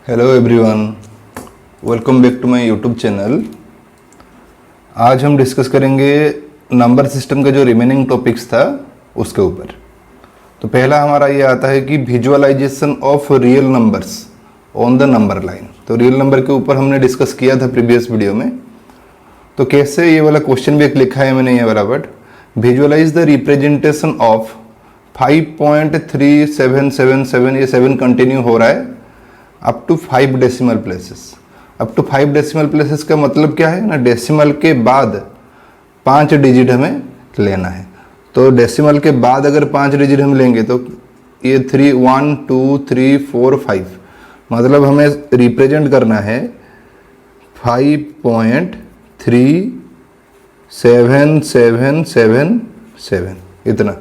Hello everyone, welcome back to my YouTube channel. आज हम discuss करेंगे नंबर सिस्टम का जो रिमेनिंग टॉपिक्स था उसके ऊपर। तो पहला हमारा ये आता है कि visualisation of real numbers on the number line. तो रियल नंबर के ऊपर हमने डिस्कस किया था प्रीवियस वीडियो में। तो कैसे, ये वाला क्वेश्चन भी एक लिखा है मैंने, ये वाला word, visualise the representation of 5.3777, ये 7 कंटिन्यू हो रहा है up to 5 decimal places. Up to 5 decimal places का मतलब क्या है ना, डेसिमल के बाद 5 डिजिट हमें लेना है। तो डेसिमल के बाद अगर 5 डिजिट हम लेंगे तो ये 3 1 2 3 4 5, मतलब हमें रिप्रेजेंट करना है 5.3777 इतना।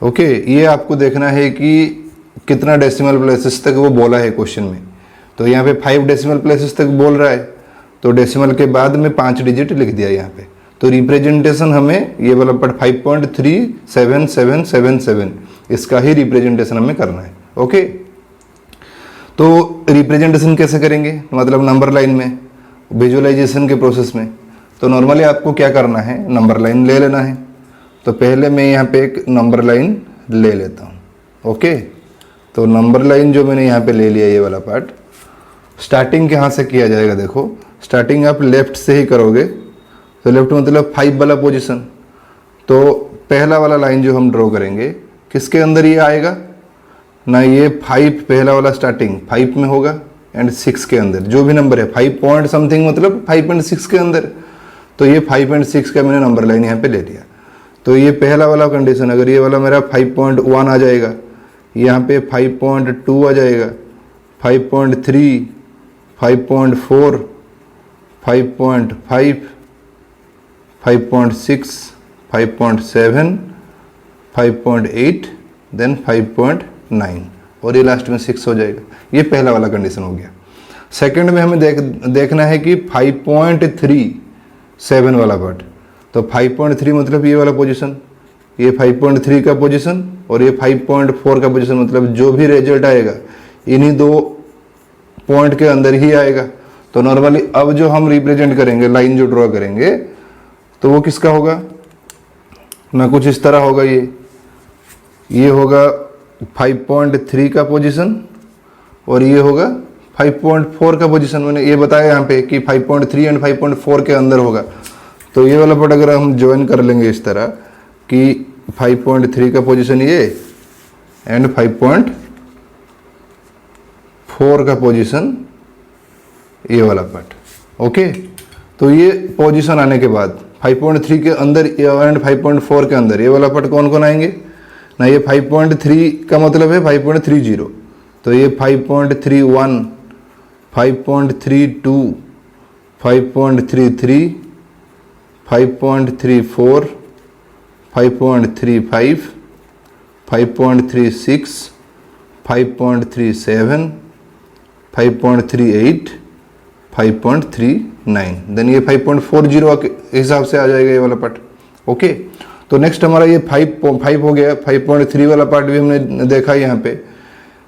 ओके, ये आपको देखना है कि कितना डेसिमल प्लेसेस तक वो बोला है क्वेश्चन में। तो यहाँ पे 5 डेसिमल प्लेसेस तक बोल रहा है, तो डेसिमल के बाद में 5 डिजिट लिख दिया यहाँ पे। तो रिप्रेजेंटेशन हमें ये वाला पार्ट 5.37777, इसका ही रिप्रेजेंटेशन हमें करना है। ओके, तो रिप्रेजेंटेशन कैसे करेंगे, मतलब नंबर लाइन में, विजुअलाइजेशन के प्रोसेस में। तो नॉर्मली आपको क्या करना है, नंबर लाइन ले लेना है। तो पहले मैं यहाँ पे एक नंबर लाइन ले लेता हूँ। ओके, तो नंबर लाइन जो मैंने यहाँ पे ले लिया, ये वाला पार्ट, स्टार्टिंग कहाँ से किया जाएगा, देखो स्टार्टिंग आप लेफ्ट से ही करोगे। तो लेफ्ट मतलब 5 वाला पोजीशन। तो पहला वाला लाइन जो हम ड्रॉ करेंगे किसके अंदर ये आएगा ना, ये 5 पहला वाला स्टार्टिंग 5 में होगा एंड 6 के अंदर, जो भी नंबर है 5 पॉइंट समथिंग मतलब 5 एंड 6 के अंदर। तो ये 5 एंड 6 का मैंने नंबर लाइन यहाँ पे ले लिया। तो ये पहला वाला कंडीशन, अगर ये वाला मेरा 5.1 आ जाएगा, यहाँ पे 5.2 आ जाएगा, 5.3, 5.4, 5.5, 5.6, 5.7, 5.8, देन 5.9 और ये लास्ट में 6 हो जाएगा। ये पहला वाला कंडीशन हो गया। सेकंड में हमें देखना है कि 5.37 वाला पार्ट। तो 5.3 मतलब ये वाला पोजीशन, ये 5.3 का पोजीशन और ये 5.4 का पोजीशन, मतलब जो भी रिजल्ट आएगा इन्हीं 2 पॉइंट के अंदर ही आएगा। तो नॉर्मली अब जो हम रिप्रेजेंट करेंगे, लाइन जो ड्रॉ करेंगे, तो वो किसका होगा ना, कुछ इस तरह होगा। ये होगा 5.3 का पोजीशन और ये होगा 5.4 का पोजीशन। मैंने ये बताया यहाँ पे कि 5.3 एंड 5.4 के अंदर होगा। तो ये वाला पार्ट अगर हम ज्वाइन कर लेंगे इस तरह कि 5.3 का पोजीशन ये एंड 5.4 का पोजीशन ये वाला पार्ट। ओके, तो ये पोजीशन आने के बाद 5.3 के अंदर एंड 5.4 के अंदर ये वाला पार्ट कौन कौन आएंगे ना, ये 5.3 का मतलब है 5.30। तो ये 5.31, 5.32, 5.33, 5.34, 5.35, 5.36, 5.37, 5.38, 5.39, देन ये 5.40 के हिसाब से आ जाएगा ये वाला पार्ट। ओके, तो नेक्स्ट हमारा ये 5 हो गया। 5.3 वाला पार्ट भी हमने देखा यहाँ पे।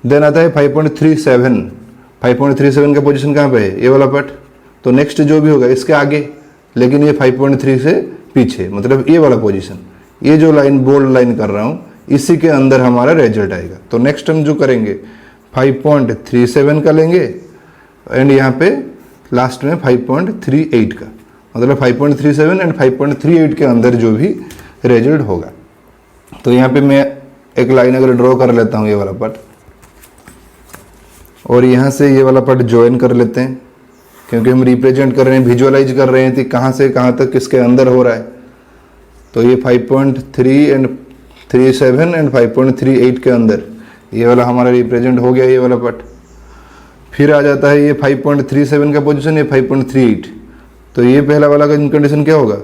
देन आता है 5.37। 5.37 का पोजीशन कहाँ पे है, ये वाला पार्ट। तो नेक्स्ट जो भी होगा इसके आगे, लेकिन ये 5.3 से पीछे, मतलब ये वाला पोजीशन, ये जो लाइन बोल्ड लाइन कर रहा हूँ, इसी के अंदर हमारा रिजल्ट आएगा। तो नेक्स्ट हम जो करेंगे 5.37 का लेंगे एंड यहाँ पे लास्ट में 5.38 का, मतलब 5.37 एंड 5.38 के अंदर जो भी रिजल्ट होगा। तो यहाँ पे मैं एक लाइन अगर ड्रॉ कर लेता हूँ, ये वाला पार्ट, और यहाँ से ये वाला पार्ट ज्वाइन कर लेते हैं, क्योंकि हम रिप्रेजेंट कर रहे हैं, विजुअलाइज कर रहे हैं कि कहाँ से कहाँ तक किसके अंदर हो रहा है। तो ये 5.3 एंड 37 एंड 5.38 के अंदर ये वाला हमारा रिप्रेजेंट हो गया, ये वाला पार्ट। फिर आ जाता है ये 5.37 का पोजीशन, ये 5.38। तो ये पहला वाला कंडीशन क्या होगा,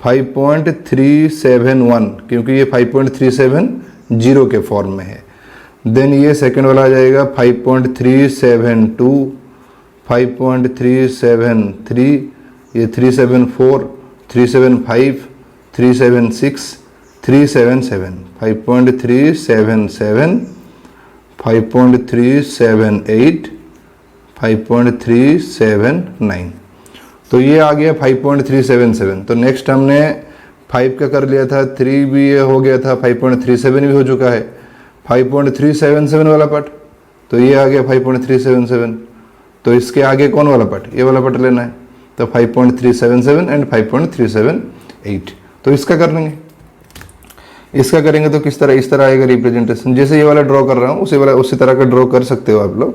5.371, क्योंकि ये 5.370 के फॉर्म में है। देन ये सेकंड वाला आ जाएगा 5.372, 5.373, ये 374, 375, 376, 377, 5.377, 5.378, 5.379। तो ये आ गया 5.377। तो नेक्स्ट हमने 5 का कर लिया था, 3 भी ये हो गया था, 5.37 भी हो चुका है, 5.377 वाला पार्ट, तो ये आ गया 5.377। तो इसके आगे कौन वाला पार्ट, ये वाला पार्ट लेना है, तो 5.377 एंड 5.378। तो इसका कर लेंगे, इसका करेंगे तो किस तरह, इस तरह आएगा रिप्रेजेंटेशन। जैसे ये वाला ड्रॉ कर रहा हूँ उसी तरह का ड्रॉ कर सकते हो आप लोग।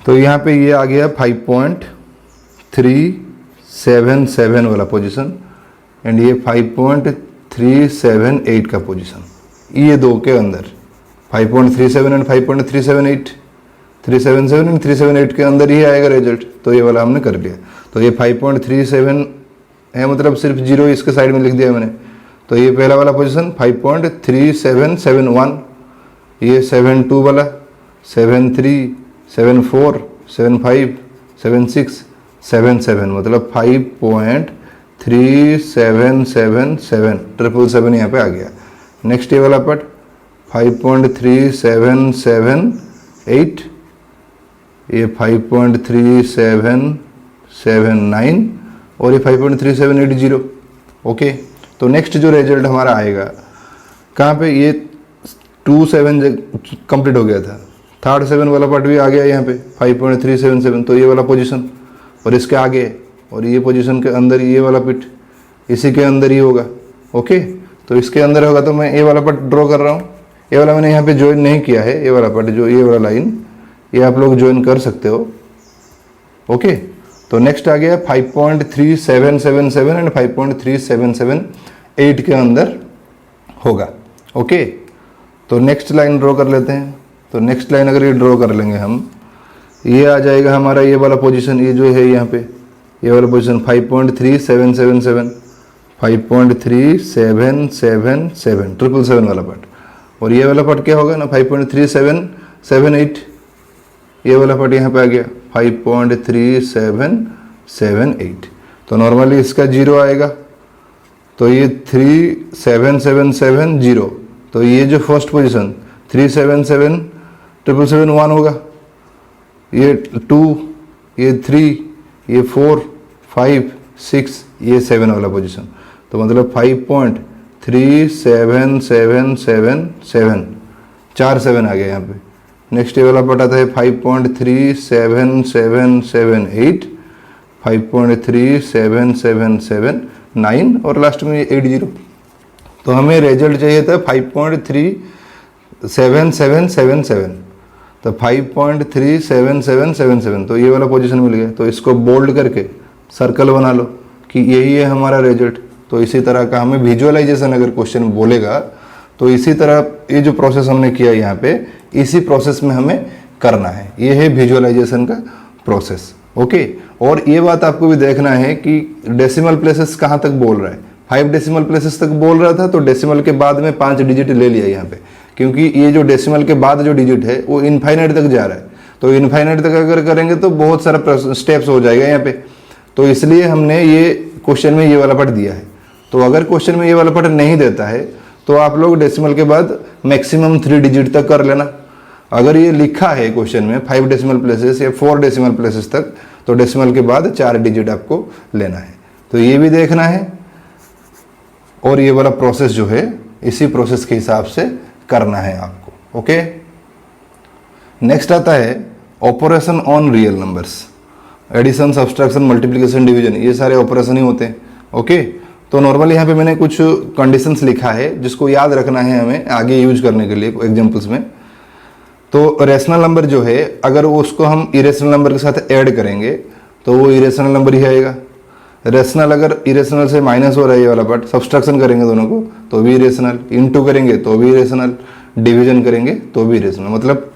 तो यहाँ पे ये आ गया 5.377 वाला पोजीशन एंड ये 5.378 का पोजीशन, ये दो के अंदर 5.37 एंड 5.378, 377 एंड 378 के अंदर ही आएगा रिजल्ट। तो ये वाला हमने कर लिया। तो ये 5.37 है, मतलब सिर्फ जीरो इसके साइड में लिख दिया मैंने। तो ये पहला वाला पोजीशन 5.3771, ये 72 वाला, 73, 74, 75, 76, 77, मतलब 5.3777, 777 यहाँ पे आ गया। नेक्स्ट ये वाला पार्ट 5.3778, ये 5.3779 और ये 5.3780। ओके, तो नेक्स्ट जो रिजल्ट हमारा आएगा कहाँ पे, ये 27 कंप्लीट हो गया था, थर्ड 7 वाला पार्ट भी आ गया यहाँ पे 5.377। तो ये वाला पोजीशन और इसके आगे और ये पोजीशन के अंदर ये वाला पिट इसी के अंदर ही होगा। ओके, तो इसके अंदर होगा। तो मैं ये वाला पार्ट ड्रॉ कर रहा हूँ, ये वाला मैंने यहाँ पे ज्वाइन नहीं किया है, ये वाला पार्ट जो ये वाला लाइन ये आप लोग ज्वाइन कर सकते हो। ओके, तो नेक्स्ट आ गया 5.3777 एंड 5.3778 के अंदर होगा। ओके, तो नेक्स्ट लाइन ड्रॉ कर लेते हैं। तो नेक्स्ट लाइन अगर ये ड्रॉ कर लेंगे हम, ये आ जाएगा हमारा ये वाला पोजीशन, ये जो है यहाँ पे ये वाला पोजीशन 5.3777, 5.3777, 777 वाला पार्ट। और ये वाला पार्ट क्या होगा ना 5.3778, ये वाला पार्ट यहाँ पे आ गया 5.3778। तो नॉर्मली इसका जीरो आएगा, तो ये 37770। तो ये जो फर्स्ट पोजीशन 37777 होगा, ये 2, ये 3, ये 4, 5, 6, ये 7 वाला पोजीशन। तो मतलब 5.37777, 4 7 आ गया यहाँ पे। नेक्स्ट ये वाला पार्ट आता है 5.37778, 5.37779 और लास्ट में ये 80। तो हमें रिजल्ट चाहिए था 5.37777, तो 5.37777। तो ये वाला पोजीशन मिल गया। तो इसको बोल्ड करके सर्कल बना लो कि यही है हमारा रिजल्ट। तो इसी तरह का हमें विजुअलाइजेशन अगर क्वेश्चन बोलेगा तो इसी तरह ये जो प्रोसेस हमने किया यहाँ पे, इसी प्रोसेस में हमें करना है। ये है विजुअलाइजेशन का प्रोसेस। ओके, और ये बात आपको भी देखना है कि डेसिमल प्लेसेस कहाँ तक बोल रहा है। 5 डेसिमल प्लेसेस तक बोल रहा था, तो डेसिमल के बाद में 5 डिजिट ले लिया यहाँ पे, क्योंकि ये जो डेसिमल के बाद जो डिजिट है वो इनफाइनाइट तक जा रहा है। तो इनफाइनाइट तक अगर करेंगे तो बहुत सारा स्टेप्स हो जाएगा यहाँ पे। तो इसलिए हमने ये क्वेश्चन में ये वाला पार्ट दिया है। तो अगर क्वेश्चन में ये वाला पार्ट नहीं देता है तो आप लोग डेसिमल के बाद मैक्सिमम 3 डिजिट तक कर लेना। अगर ये लिखा है क्वेश्चन में 5 डेसिमल प्लेसेस या 4 डेसिमल प्लेसेस तक, तो डेसिमल के बाद 4 डिजिट आपको लेना है। तो ये भी देखना है, और ये वाला प्रोसेस जो है इसी प्रोसेस के हिसाब से करना है आपको। ओके, नेक्स्ट आता है operation on real numbers. Addition, subtraction, multiplication, division, ये सारे ऑपरेशन ही होते हैं। ओके, तो नॉर्मली यहाँ पे मैंने कुछ कंडीशंस लिखा है जिसको याद रखना है हमें आगे यूज करने के लिए एग्जांपल्स में। तो रेशनल नंबर जो है अगर उसको हम इरेशनल नंबर के साथ ऐड करेंगे तो वो इरेशनल नंबर ही आएगा। रेशनल अगर इरेशनल से माइनस हो रहा है ये वाला पार्ट, सब्सट्रैक्शन करेंगे दोनों को तो भी इरेशनल, इनटू करेंगे तो भी इरेशनल, डिवीजन करेंगे तो भी इरेशनल। मतलब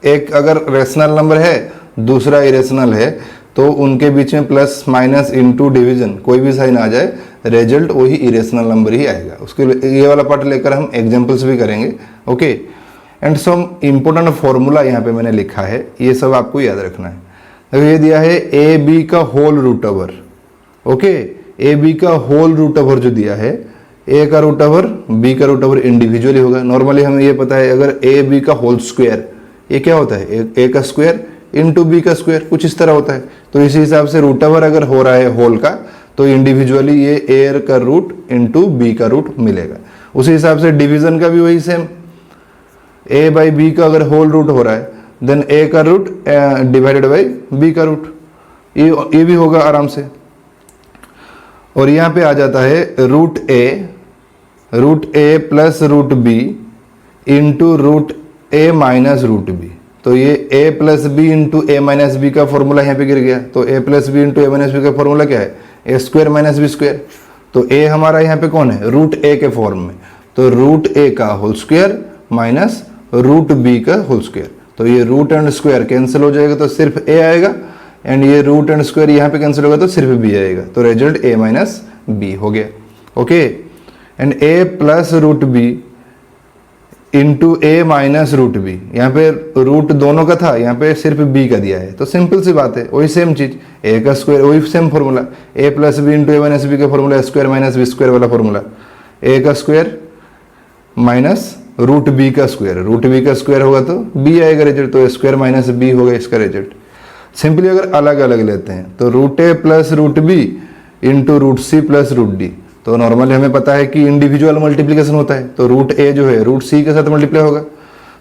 एक अगर रेशनल नंबर है दूसरा इरेशनल है तो उनके बीच में प्लस माइनस इनटू डिवीजन कोई भी साइन आ जाए, रिजल्ट वही इरेशनल नंबर ही आएगा। उसके ये वाला पार्ट लेकर हम एग्जांपल्स भी करेंगे। Okay, and some important formula यहाँ पे मैंने लिखा है, ये सब आपको याद रखना है। तो ये दिया है ए बी का whole root over. Okay, a b का होल रूट ओवर जो दिया है, ए का रूट ओवर बी का रूट ओवर इंडिविजुअली होगा। नॉर्मली हमें ये पता है अगर ए बी का होल स्क्वायर ये क्या होता है, ए का स्क्वायर इंटू बी का स्क्वायर, कुछ इस तरह होता है। तो इसी हिसाब से रूट ओवर अगर हो रहा है होल का तो इंडिविजुअली ये ए का रूट इंटू बी का रूट मिलेगा। उसी हिसाब से डिवीजन का भी वही सेम, ए बाई बी का अगर होल रूट हो रहा है देन ए का रूट डिवाइडेड बाई बी का रूट, ये भी होगा आराम से। और यहाँ पे आ जाता है root A plus root B into root A minus root B. तो ये a plus B into A minus B का फॉर्मूला यहाँ पे गिर गया। तो a plus B into A minus B का फॉर्मूला क्या है, A square minus B square. तो a हमारा यहाँ पे कौन है, रूट a के फॉर्म में, तो रूट a का whole square minus root b का होल स्क्वायर। तो ये रूट एंड स्क्वायर कैंसिल हो जाएगा तो सिर्फ a आएगा, एंड ये रूट एंड स्क्वायर यहाँ पे कैंसिल होगा तो सिर्फ b आएगा। तो रिजल्ट a माइनस बी हो गया। Okay, and a plus root B into A minus root b, यहाँ पे रूट दोनों का था, यहाँ पे सिर्फ b का दिया है। तो सिंपल सी बात है, वही सेम चीज, a का स्क्वायर वही same formula, a plus B into A minus B का formula square minus B square वाला फॉर्मूला, a का स्क्वायर माइनस रूट बी का स्क्वायर, रूट बी का स्क्वायर होगा तो b आएगा रिजल्ट, तो स्क्वायर माइनस b होगा इसका रिजल्ट। सिंपली अगर अलग अलग लेते हैं तो root a plus root B into root c plus root d, तो नॉर्मली हमें पता है कि इंडिविजुअल मल्टीप्लिकेशन होता है, तो रूट ए जो है रूट सी के साथ मल्टीप्लाई होगा,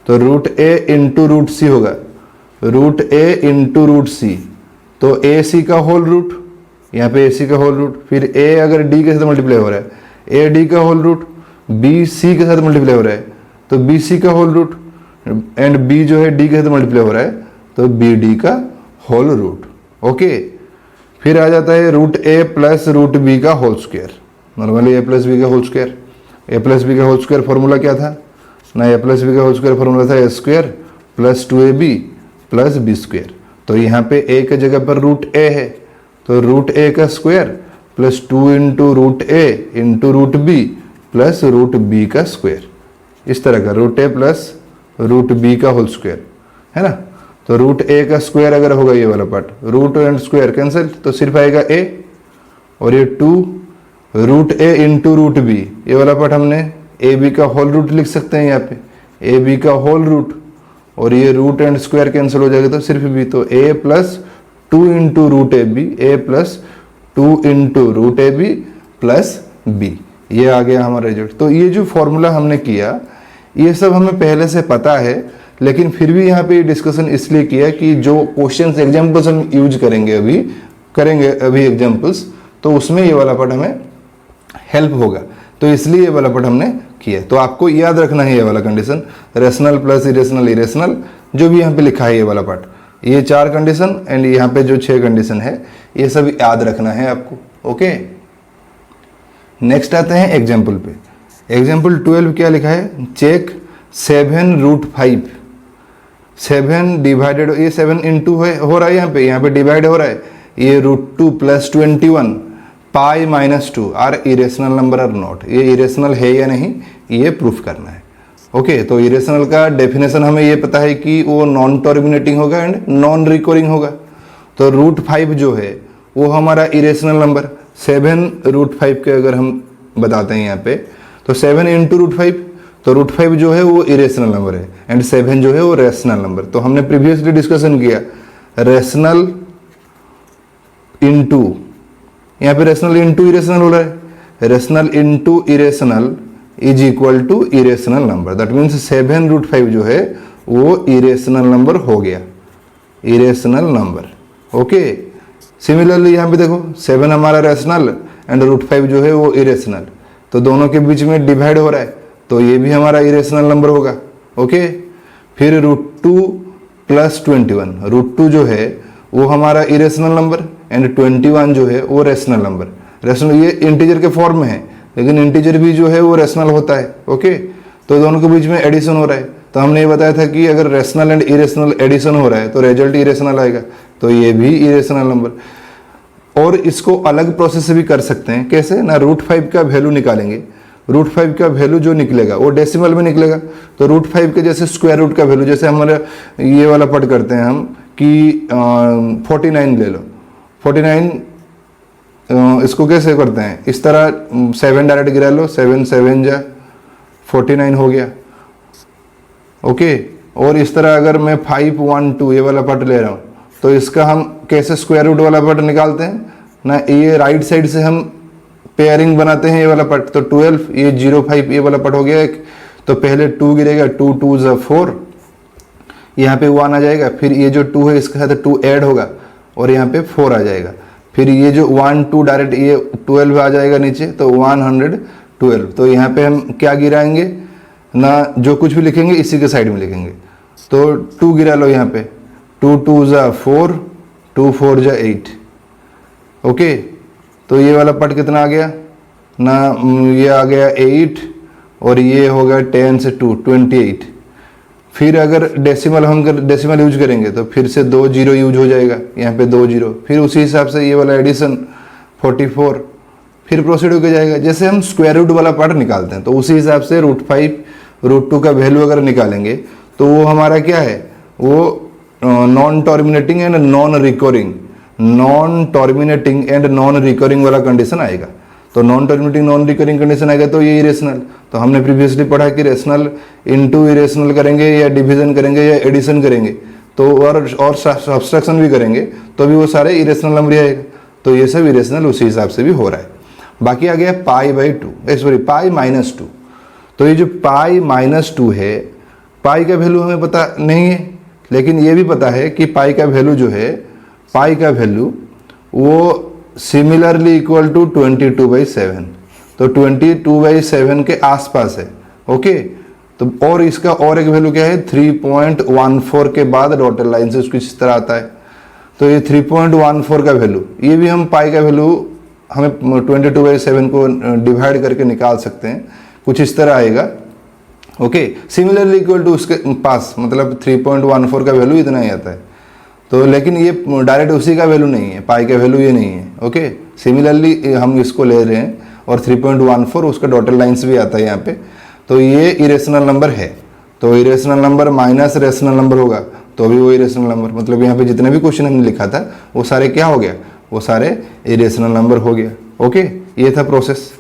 तो रूट ए इंटू रूट सी होगा, रूट ए इंटू रूट सी, तो ए सी का होल रूट, यहाँ पे ए सी का होल रूट, फिर ए अगर डी के साथ मल्टीप्लाई हो रहा है, ए डी का होल रूट, बी सी के साथ मल्टीप्लाई हो रहा है तो बी सी का होल रूट, एंड बी जो है डी के साथ मल्टीप्लाई हो रहा है तो बी डी का होल रूट। ओके, फिर आ जाता है root A plus root B का whole square, normally A plus B का whole square, A plus B का होल स्क्वायर फॉर्मूला क्या था ना, ए प्लस बी का होल स्क्वायर फॉर्मूला था A square plus 2ab plus B square. तो यहाँ पे ए के जगह पर रूट ए है, तो रूट ए का स्क्वायर प्लस 2 इंटू रूट ए into root B plus root B का स्क्वायर, इस तरह का root A plus root B का होल स्क्वायर है ना। तो रूट ए का स्क्वायर अगर होगा ये वाला part, root and square cancel तो सिर्फ आएगा ए, और ये 2 रूट ए इंटू रूट बी, ये वाला पार्ट हमने ए बी का होल रूट लिख सकते हैं यहाँ पे, ए बी का होल रूट, और ये रूट एंड स्क्वायर कैंसिल हो जाएगा तो सिर्फ बी, तो A plus 2 into root A B, A plus 2 into root A B plus B, ये आ गया हमारा रिजल्ट। तो ये जो फॉर्मूला हमने किया ये सब हमें पहले से पता है, लेकिन फिर भी यहाँ पे डिस्कशन इसलिए किया कि जो क्वेश्चंस एग्जाम्पल्स हम यूज करेंगे अभी एग्जाम्पल्स, तो उसमें ये वाला पार्ट हमें हेल्प होगा, तो इसलिए ये वाला पार्ट हमने किया। तो आपको याद रखना है ये वाला condition, rational plus irrational irrational, जो भी यहाँ पे लिखा है ये वाला पार्ट, ये 4 कंडीशन एंड यहाँ पे जो 6 कंडीशन है ये सब याद रखना है आपको। ओके, नेक्स्ट आते हैं एग्जाम्पल पे। एग्जाम्पल 12 क्या लिखा है, चेक 7 रूट 5, 7 डिवाइडेड, ये 7 इंटू हो रहा है यहाँ पे डिवाइड हो रहा है, ये root 2 plus 21 pi minus 2 or irrational number or not, ये इरेशनल है या नहीं ये प्रूफ करना है। ओके, तो इरेशनल का डेफिनेशन हमें ये पता है कि वो नॉन टर्मिनेटिंग होगा एंड नॉन रिकरिंग होगा। तो रूट 5 जो है वो हमारा इरेशनल नंबर, 7 रूट 5 के अगर हम बताते हैं यहाँ पे, तो 7 इंटू रूट 5, तो रूट 5 जो है वो इरेशनल नंबर है एंड 7 जो है वो रेशनल नंबर। तो हमने प्रीवियसली डिस्कशन किया रेशनल इंटू, यहाँ पे रेशनल इंटू इरेशनल हो रहा है, rational into irrational is equal to irrational number, that means 7 root 5 जो है वो इरेशनल नंबर हो गया, इरेशनल नंबर। ओके, सिमिलरली यहाँ पे देखो 7 हमारा रेशनल एंड रूट 5 जो है वो इरेशनल, तो दोनों के बीच में डिवाइड हो रहा है तो ये भी हमारा इरेशनल नंबर होगा। ओके, फिर रूट 2 प्लस 21, रूट 2 जो है वो हमारा इरेशनल नंबर एंड 21 जो है वो रेशनल नंबर। रेशनल ये इंटीजर के फॉर्म में है, लेकिन इंटीजर भी जो है वो रेशनल होता है। ओके, तो दोनों के बीच में एडिशन हो रहा है, तो हमने ये बताया था कि अगर रेशनल एंड इरेशनल एडिशन हो रहा है तो रिजल्ट इरेशनल आएगा, तो ये भी इरेशनल नंबर। और इसको अलग प्रोसेस से भी कर सकते हैं, कैसे ना, रूट 5 का वैल्यू निकालेंगे, रूट 5 का वैल्यू जो निकलेगा वो डेसिमल में निकलेगा, तो रूट 5 के जैसे स्क्वायर रूट का वैल्यू, जैसे हमारे ये वाला पढ़ करते हैं हम कि 49 ले लो, 49 इसको कैसे करते हैं, इस तरह 7 डायरेक्ट गिरा लो, 7 7 जा 49 हो गया। ओके, और इस तरह अगर मैं 5 1 2 ये वाला पार्ट ले रहा हूँ तो इसका हम कैसे स्क्वायर रूट वाला पार्ट निकालते हैं ना, ये राइट साइड से हम पेयरिंग बनाते हैं ये वाला पार्ट। तो 12 ये 0 5 ये वाला पार्ट हो गया एक, तो पहले 2 गिरेगा, 2 2 ज़ा 4, यहाँ पे 1 आ जाएगा, फिर ये जो 2 है इसके साथ 2 ऐड होगा और यहाँ पे 4 आ जाएगा, फिर ये जो 1 2 डायरेक्ट ये 12 आ जाएगा नीचे, तो 112। तो यहाँ पे हम क्या गिराएंगे ना, जो कुछ भी लिखेंगे इसी के साइड में लिखेंगे। तो 2 गिरा लो यहाँ पे, 2 2 ज़ा 4, 2 4 ज़ा 8। ओके, तो ये वाला पार्ट कितना आ गया ना, ये आ गया 8 और ये हो गया 10 से 2 28। फिर अगर डेसिमल हम डेसिमल यूज करेंगे तो फिर से 2 0 यूज हो जाएगा, यहाँ पे 2 0, फिर उसी हिसाब से ये वाला एडिशन 44, फिर प्रोसीड होकर जाएगा। जैसे हम स्क्वायर रूट वाला पार्ट निकालते हैं तो उसी हिसाब से √5 √2 का वैल्यू अगर निकालेंगे तो वो हमारा क्या है, वो non terminating and non recurring वाला कंडीशन आएगा। तो non terminating non recurring condition आएगा तो ये इरेशनल। तो हमने प्रीवियसली पढ़ा कि रेशनल इनटू इरेशनल करेंगे या डिवीजन करेंगे या एडिशन करेंगे तो और सब्सट्रैक्शन भी करेंगे तो भी वो सारे इरेशनल नंबर ही आएगा। तो ये सब इरेशनल उसी हिसाब से भी हो रहा है। बाकी आ गया पाई माइनस 2। तो ये जो पाई माइनस 2 है, पाई का वैल्यू हमें पता नहीं है, लेकिन ये भी पता है कि पाई का वैल्यू जो है, पाई का वैल्यू वो सिमिलरली इक्वल टू 22/7। तो 22/7 के आसपास है। ओके, तो और इसका और एक वैल्यू क्या है, 3.14 के बाद डॉटेड लाइन से उसको इस तरह आता है। तो ये 3.14 का वैल्यू, ये भी हम पाई का वैल्यू हमें 22/7 को डिवाइड करके निकाल सकते हैं, कुछ इस तरह आएगा। ओके, सिमिलरली इक्वल टू उसके पास मतलब 3.14 का वैल्यू इतना ही आता है। तो लेकिन ये डायरेक्ट उसी का वैल्यू नहीं है, पाई का वैल्यू ये नहीं है। ओके, सिमिलरली हम इसको ले रहे हैं और 3.14 उसका डॉटेड लाइन्स भी आता है यहाँ पे। तो ये इरेशनल नंबर है। तो irrational number minus rational number होगा तो भी वो इरेशनल नंबर, मतलब यहाँ पे जितने भी क्वेश्चन हमने लिखा था वो सारे क्या हो गया, वो सारे इरेशनल नंबर हो गया। ओके, ये था प्रोसेस।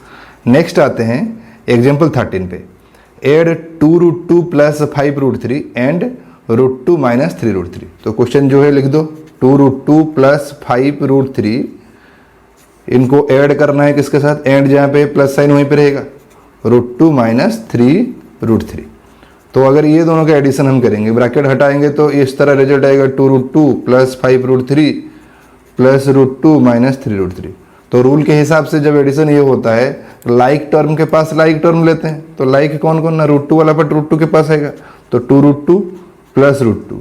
नेक्स्ट आते हैं एग्जाम्पल 13 पे। Add 2√2 plus 5√3 and √2 minus 3√3। तो क्वेश्चन जो है लिख दो, 2√2 प्लस 5√3, इनको ऐड करना है किसके साथ, एंड जहाँ पे प्लस साइन वहीं पे रहेगा, √2 माइनस 3√3। तो अगर ये दोनों का एडिशन हम करेंगे, ब्रैकेट हटाएंगे तो इस तरह रिजल्ट आएगा 2√2 प्लस 5√3 प्लस √2 माइनस 3√3। तो रूल के हिसाब से जब एडिशन ये होता है, लाइक टर्म के पास लाइक टर्म लेते हैं। तो लाइक कौन कौन ना, √2 वाला पर √2 के पास आएगा, तो 2√2 प्लस √2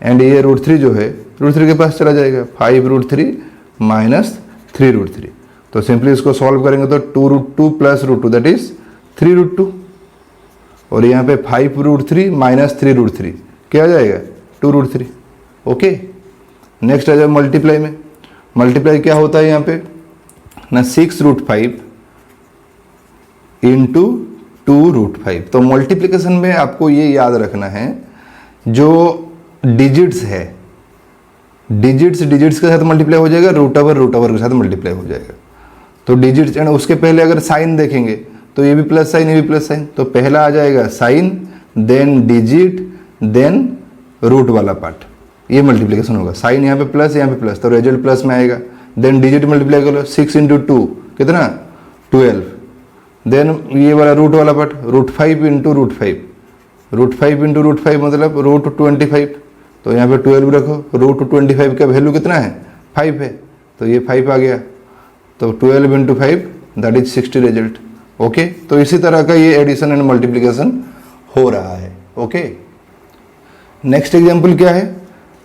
एंड ये √3 जो है √3 के पास चला जाएगा, 5√3 माइनस 3√3। तो सिंपली इसको सॉल्व करेंगे तो 2√2 प्लस √2 दैट इज 3√2 और यहाँ पे 5√3 माइनस 3√3 क्या आ जाएगा, 2√3। ओके, नेक्स्ट आ जाए मल्टीप्लाई में। मल्टीप्लाई क्या होता है यहाँ पे ना, 6√5 इंटू 2√5। तो मल्टीप्लिकेशन में आपको ये याद रखना है, जो डिजिट्स है, डिजिट्स के साथ मल्टीप्लाई हो जाएगा, रूट ओवर के साथ मल्टीप्लाई हो जाएगा। तो डिजिट्स एंड उसके पहले अगर साइन देखेंगे तो ये भी प्लस साइन, ये भी प्लस साइन। तो पहला आ जाएगा sign, then digit, then root वाला पार्ट, ये मल्टीप्लिकेशन होगा। साइन यहाँ पे प्लस, यहाँ पे प्लस, तो रिजल्ट प्लस में आएगा। देन डिजिट मल्टीप्लाई करो, 6 इंटू 2 कितना, 12। देन ये वाला रूट वाला पार्ट, √5 इंटू √5, √5 इंटू √5 मतलब √25। तो यहाँ पे 12 रखो, √25 का वैल्यू कितना है, 5 है, तो ये 5 आ गया। तो 12 into 5 that is 60 result. Okay, तो इसी तरह का ये एडिशन एंड मल्टीप्लिकेशन हो रहा है। ओके, नेक्स्ट एग्जाम्पल क्या है,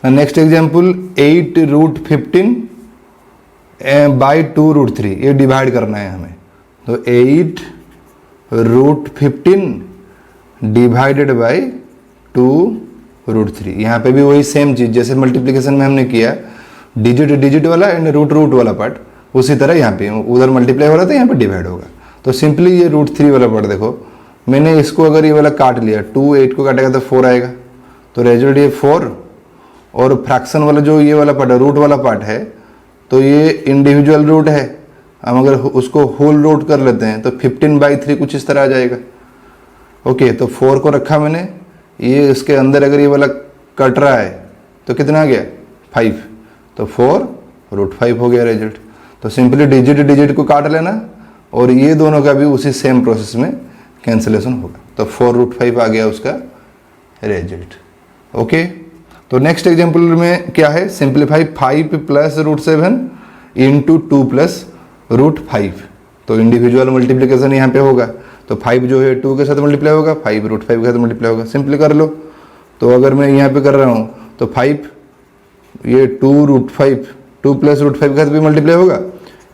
नेक्स्ट एग्जाम्पल 8√15 बाई 2√3, ये डिवाइड करना है हमें। तो 8√15 डिवाइडेड बाई 2√3। यहाँ पे भी वही सेम चीज़ जैसे मल्टीप्लिकेशन में हमने किया, डिजिट वाला एंड रूट वाला पार्ट, उसी तरह यहाँ पे उधर मल्टीप्लाई हो रहा था, यहाँ पे डिवाइड होगा। तो सिंपली ये √3 वाला पार्ट देखो, मैंने इसको अगर ये वाला काट लिया, 2 8 को काटेगा तो 4 आएगा। तो रिजल्ट ये 4, और फ्रैक्शन वाला जो ये वाला पार्ट है, रूट वाला पार्ट है, तो ये इंडिविजुअल रूट है। हम अगर उसको होल रूट कर लेते हैं तो 15/3 कुछ इस तरह आ जाएगा। ओके, तो 4 को रखा मैंने, ये इसके अंदर अगर ये वाला कट रहा है तो कितना आ गया 5, तो 4√5 हो गया रिजल्ट। तो सिंपली डिजिट डिजिट को काट लेना और ये दोनों का भी उसी सेम प्रोसेस में कैंसिलेशन होगा, तो 4√5 आ गया उसका रिजल्ट। ओके, तो नेक्स्ट एग्जाम्पल में क्या है, सिंप्लीफाई 5 + √7 इंटू 2 + √5। तो इंडिविजुअल मल्टीप्लिकेशन यहाँ पे होगा, तो 5 जो है 2 के साथ मल्टीप्लाई होगा, 5 √5 के साथ मल्टीप्लाई होगा, सिंपली कर लो। तो अगर मैं यहाँ पे कर रहा हूँ तो 5 ये 2√5 2 + √5 के साथ भी मल्टीप्लाई होगा,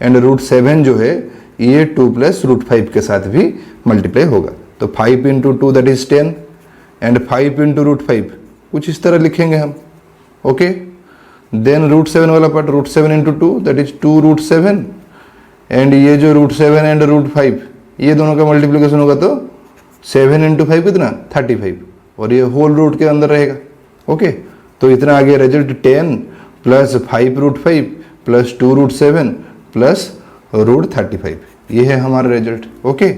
एंड √7 जो है ये 2 + √5 के साथ भी मल्टीप्लाई होगा। तो 5 × 2 दैट इज 10 एंड 5 × √5 कुछ इस तरह लिखेंगे हम। ओके, देन √7 वाला पार्ट, √7 × 2 दैट इज 2√7 एंड ये जो √7 एंड √5 ये दोनों का मल्टीप्लिकेशन होगा तो 7 × 5 कितना 35, और ये होल रूट के अंदर रहेगा। ओके, तो इतना आ गया रिजल्ट 10 + 5√5 + 2√7 + √35, ये है हमारा रिजल्ट। ओके,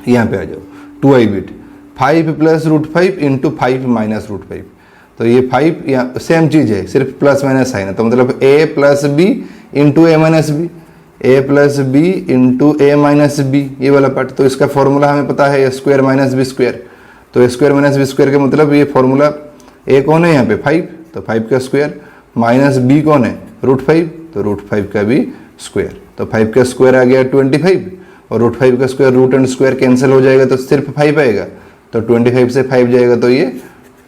यहाँ पे आ जाओ 2i बिट, 5 + √5 इंटू 5 - √5, तो ये 5 यहाँ सेम चीज़ है, सिर्फ प्लस माइनस साइन है, तो मतलब a + b into a - b, a + b into a - b, ये वाला पार्ट। तो इसका फॉर्मूला हमें पता है a² - b², तो a² - b² का मतलब ये फॉर्मूला a कौन है यहाँ पे 5, तो 5 का स्क्वायर, माइनस b कौन है √5, तो √5 का भी स्क्वायर, तो 5 का स्क्वायर आ गया 25, और √5 का square root and square cancel हो जाएगा तो सिर्फ 5 आएगा, तो 25 से 5 जाएगा तो ये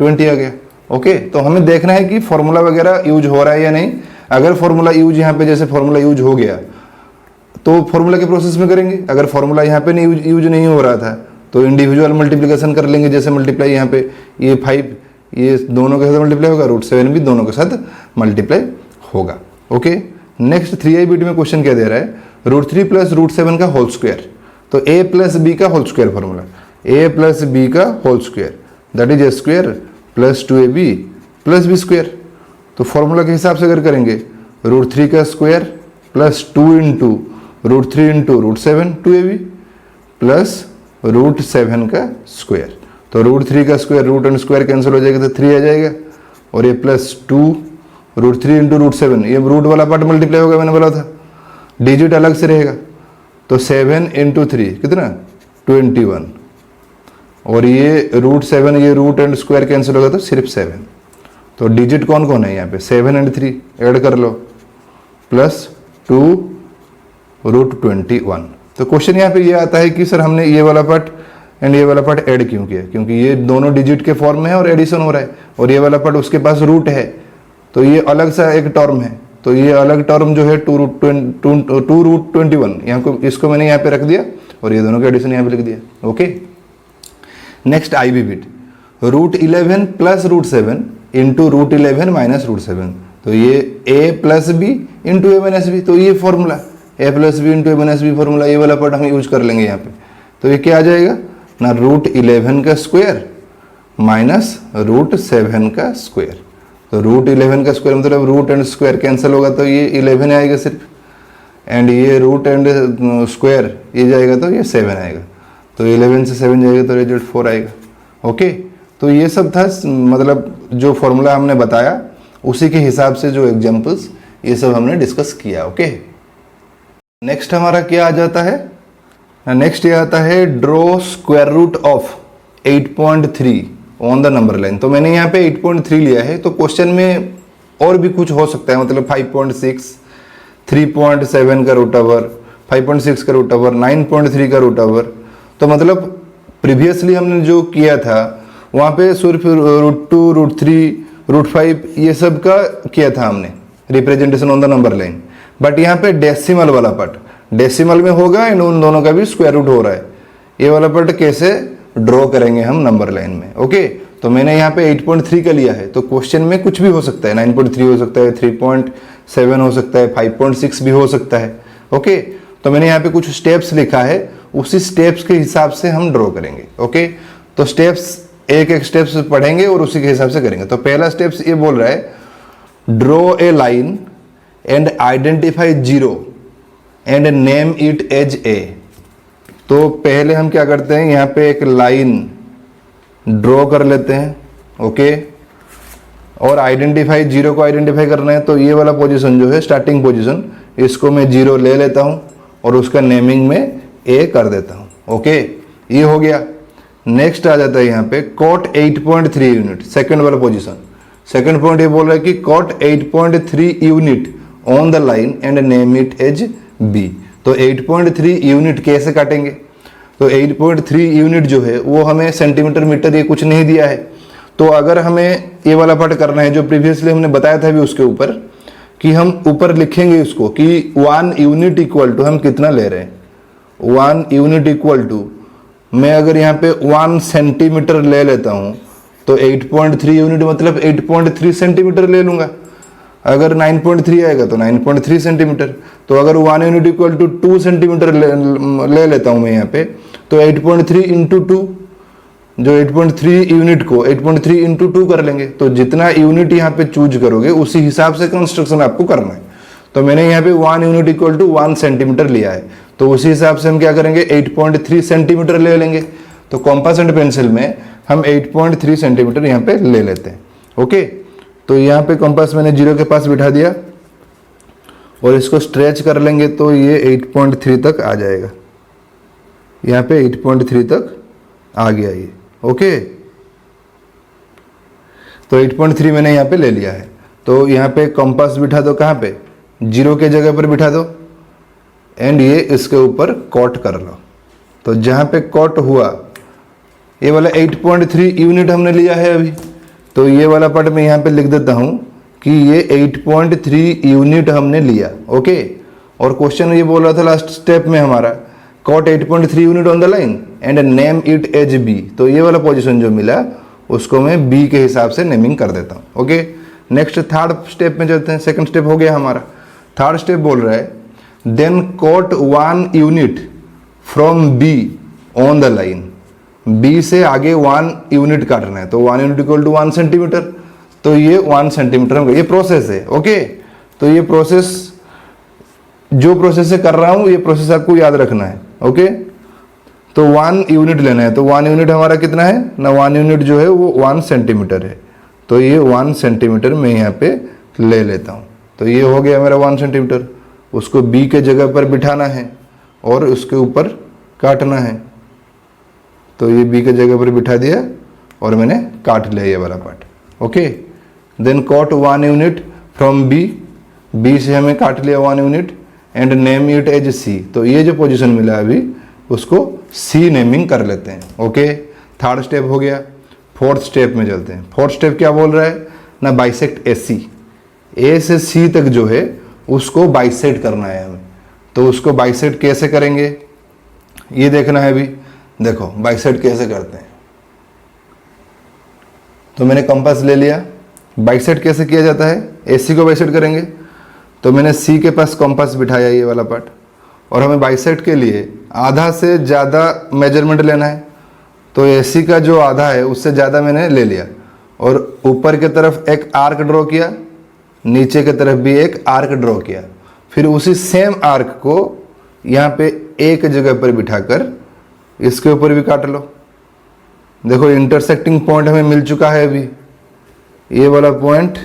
20 आ गया। ओके, तो हमें देखना है कि फॉर्मूला वगैरह यूज हो रहा है या नहीं। अगर फॉर्मूला यूज यहाँ पे जैसे फॉर्मूला यूज हो गया तो फॉर्मूला के प्रोसेस में करेंगे, अगर फॉर्मूला यहाँ पे नहीं यूज नहीं हो रहा था तो इंडिविजुअल मल्टीप्लिकेशन कर लेंगे। जैसे मल्टीप्लाई यहाँ पे ये 5 ये दोनों के साथ मल्टीप्लाई होगा, √7 भी दोनों के साथ मल्टीप्लाई होगा। ओके, नेक्स्ट 3i बिट में क्वेश्चन क्या दे रहा है, √3 + √7 का होल स्क्वायर, तो a + b का whole square formula, a + b का whole square that is a² + 2ab + b²। तो फॉर्मूला के हिसाब से अगर करेंगे √3 का स्क्वायर + 2 × √3 × √7 2ab प्लस √7 का स्क्वायर, तो √3 का square root and square cancel हो जाएगा तो 3 आ जाएगा, और ये +2 √3 × √7 ये रूट वाला पार्ट मल्टीप्लाई होगा, मैंने बोला था डिजिट अलग से रहेगा, तो 7 × 3 कितना 21, और ये √7 ये रूट एंड स्क्वायर कैंसिल होगा तो सिर्फ 7, तो डिजिट कौन कौन है यहाँ पे 7 और 3 ऐड कर लो, +2 √21। तो क्वेश्चन यहाँ पे ये आता है कि सर हमने ये वाला पार्ट एंड ये वाला पार्ट ऐड क्यों किया, क्योंकि ये दोनों डिजिट के फॉर्म में है और एडिशन हो रहा है, और ये वाला पार्ट उसके पास रूट है तो ये अलग सा एक टर्म है, तो ये अलग टर्म जो है 2√21 यहाँ को इसको मैंने यहाँ पे रख दिया और ये दोनों का एडिशन यहाँ पे लिख दिया। Okay, next IB bit, √11 + √7 into √11 - √7, तो ये a + b into a - b, तो ये formula a + b into a - b formula ये वाला पार्ट हम यूज कर लेंगे यहाँ पे, तो ये क्या आ जाएगा ना √11 का स्क्वायर माइनस √7 का स्क्वायर, तो √11 का स्क्वायर मतलब रूट एंड स्क्वायर कैंसिल होगा तो ये 11 आएगा सिर्फ, एंड ये रूट एंड स्क्वायर ये जाएगा तो ये 7 आएगा, तो 11 से 7 जाएगा तो रिजल्ट 4 आएगा। ओके, तो ये सब था, मतलब जो फॉर्मूला हमने बताया उसी के हिसाब से जो एग्जाम्पल्स ये सब हमने डिस्कस किया। ओके, नेक्स्ट हमारा क्या आ जाता है, नेक्स्ट ये आता है draw square root of 8.3 on the number line. तो मैंने यहाँ पे 8.3 लिया है, तो क्वेश्चन में और भी कुछ हो सकता है, मतलब 5.6, 3.7 का रूट ओवर, 5.6 का रूट ओवर, 9.3 का रूट ओवर। तो मतलब प्रीवियसली हमने जो किया था वहाँ पे सिर्फ √2, √3, √5 ये सब का किया था हमने representation on the number line, but यहाँ पे डेसिमल वाला पार्ट डेसिमल में होगा एंड उन दोनों का भी स्क्वायर रूट हो रहा है, ये वाला पार्ट कैसे ड्रॉ करेंगे हम नंबर लाइन में। ओके, तो मैंने यहाँ पे 8.3 का लिया है, तो क्वेश्चन में कुछ भी हो सकता है, 9.3 हो सकता है, 3.7 हो सकता है, 5.6 भी हो सकता है। ओके, तो मैंने यहाँ पे कुछ स्टेप्स लिखा है, उसी स्टेप्स के हिसाब से हम ड्रॉ करेंगे। ओके, तो स्टेप्स एक एक स्टेप्स पढ़ेंगे और उसी के हिसाब से करेंगे। तो पहला स्टेप्स ये बोल रहा है draw a line and identify 0 and name it as A. तो पहले हम क्या करते हैं, यहाँ पे एक लाइन ड्रॉ कर लेते हैं। ओके, और आइडेंटिफाई, जीरो को आइडेंटिफाई करना है, तो ये वाला पोजीशन जो है स्टार्टिंग पोजीशन, इसको मैं जीरो ले लेता हूँ और उसका नेमिंग में ए कर देता हूँ। ओके, ये हो गया। नेक्स्ट आ जाता है यहाँ पे कॉट 8.3 यूनिट, सेकंड वाला पोजीशन। सेकंड पॉइंट ये बोल रहा है कि cut 8.3 unit on the line and name it as B. तो 8.3 यूनिट कैसे काटेंगे? तो 8.3 यूनिट जो है वो हमें सेंटीमीटर मीटर ये कुछ नहीं दिया है। तो अगर हमें ये वाला पार्ट करना है जो प्रीवियसली हमने बताया था भी उसके ऊपर, कि हम ऊपर लिखेंगे इसको कि 1 यूनिट इक्वल टू हम कितना ले रहे हैं। 1 यूनिट इक्वल टू, मैं अगर यहाँ पे 1 सेंटीमीटर ले लेता हूँ तो 8.3 यूनिट मतलब 8.3 सेंटीमीटर ले लूँगा। अगर 9.3 आएगा तो 9.3 सेंटीमीटर। तो अगर 1 यूनिट इक्वल टू 2 सेंटीमीटर ले लेता हूँ मैं यहाँ पे, तो 8.3 इंटू 2, जो 8.3 यूनिट को 8.3 इंटू 2 कर लेंगे। तो जितना यूनिट यहाँ पे चूज करोगे उसी हिसाब से कंस्ट्रक्शन आपको करना है। तो मैंने यहाँ पे 1 यूनिट इक्वल टू 1 सेंटीमीटर लिया है, तो उसी हिसाब से हम क्या करेंगे 8.3 सेंटीमीटर ले लेंगे। तो कॉम्पास एंड पेंसिल में हम 8.3 सेंटीमीटर यहाँ पे ले लेते हैं। ओके, तो यहाँ पे कंपास मैंने जीरो के पास बिठा दिया और इसको स्ट्रेच कर लेंगे तो ये 8.3 तक आ जाएगा। यहाँ पे 8.3 तक आ गया ये। ओके, तो 8.3 मैंने यहाँ पे ले लिया है। तो यहाँ पे कंपास बिठा दो, कहाँ पे? जीरो के जगह पर बिठा दो एंड ये इसके ऊपर कॉट कर लो। तो जहाँ पे कॉट हुआ, ये वाला 8.3 यूनिट हमने लिया है अभी, तो ये वाला पार्ट मैं यहाँ पे लिख देता हूँ कि ये 8.3 यूनिट हमने लिया। ओके, और क्वेश्चन ये बोल रहा था लास्ट स्टेप में हमारा cut 8.3 unit on the line and name it as B. तो ये वाला पोजीशन जो मिला उसको मैं बी के हिसाब से नेमिंग कर देता हूँ। ओके, नेक्स्ट थर्ड स्टेप में चलते हैं। सेकंड स्टेप हो गया हमारा। थर्ड स्टेप बोल रहा है then cut 1 unit from B on the line. B से आगे 1 यूनिट काटना है, तो 1 यूनिट इक्वल टू 1 सेंटीमीटर। तो ये 1 सेंटीमीटर होगा। ये प्रोसेस है। ओके, तो ये प्रोसेस, जो प्रोसेस से कर रहा हूँ ये प्रोसेस आपको याद रखना है। ओके, तो 1 यूनिट लेना है। तो 1 यूनिट हमारा कितना है ना, 1 यूनिट जो है वो 1 सेंटीमीटर है। तो ये 1 सेंटीमीटर मैं यहाँ पे ले लेता हूँ। तो ये हो गया मेरा 1 सेंटीमीटर। उसको बी के जगह पर बिठाना है और उसके ऊपर काटना है। तो ये बी के जगह पर बिठा दिया और मैंने काट लिया ये वाला part. Okay, then cut 1 unit from B. B से हमें काट लिया 1 unit and name it as C. तो ये जो पोजीशन मिला अभी उसको सी नेमिंग कर लेते हैं। ओके, थर्ड स्टेप हो गया। फोर्थ स्टेप में चलते हैं। फोर्थ स्टेप क्या बोल रहा है ना, बाइसेक्ट ए सी। ए से सी तक जो है उसको बाइसेक्ट करना है हमें। तो उसको बाइसेक्ट कैसे करेंगे ये देखना है अभी। देखो बाइसेक्ट कैसे करते हैं। तो मैंने कंपास ले लिया। बाइसेक्ट कैसे किया जाता है, एसी को बाइसेक्ट करेंगे। तो मैंने सी के पास कंपास बिठाया ये वाला पार्ट, और हमें बाइसेक्ट के लिए आधा से ज़्यादा मेजरमेंट लेना है। तो एसी का जो आधा है उससे ज़्यादा मैंने ले लिया और ऊपर की तरफ एक आर्क ड्रॉ किया, नीचे की तरफ भी एक आर्क ड्रॉ किया। फिर उसी सेम आर्क को यहाँ पे एक जगह पर बिठाकर इसके ऊपर भी काट लो। देखो इंटरसेक्टिंग पॉइंट हमें मिल चुका है अभी, ये वाला पॉइंट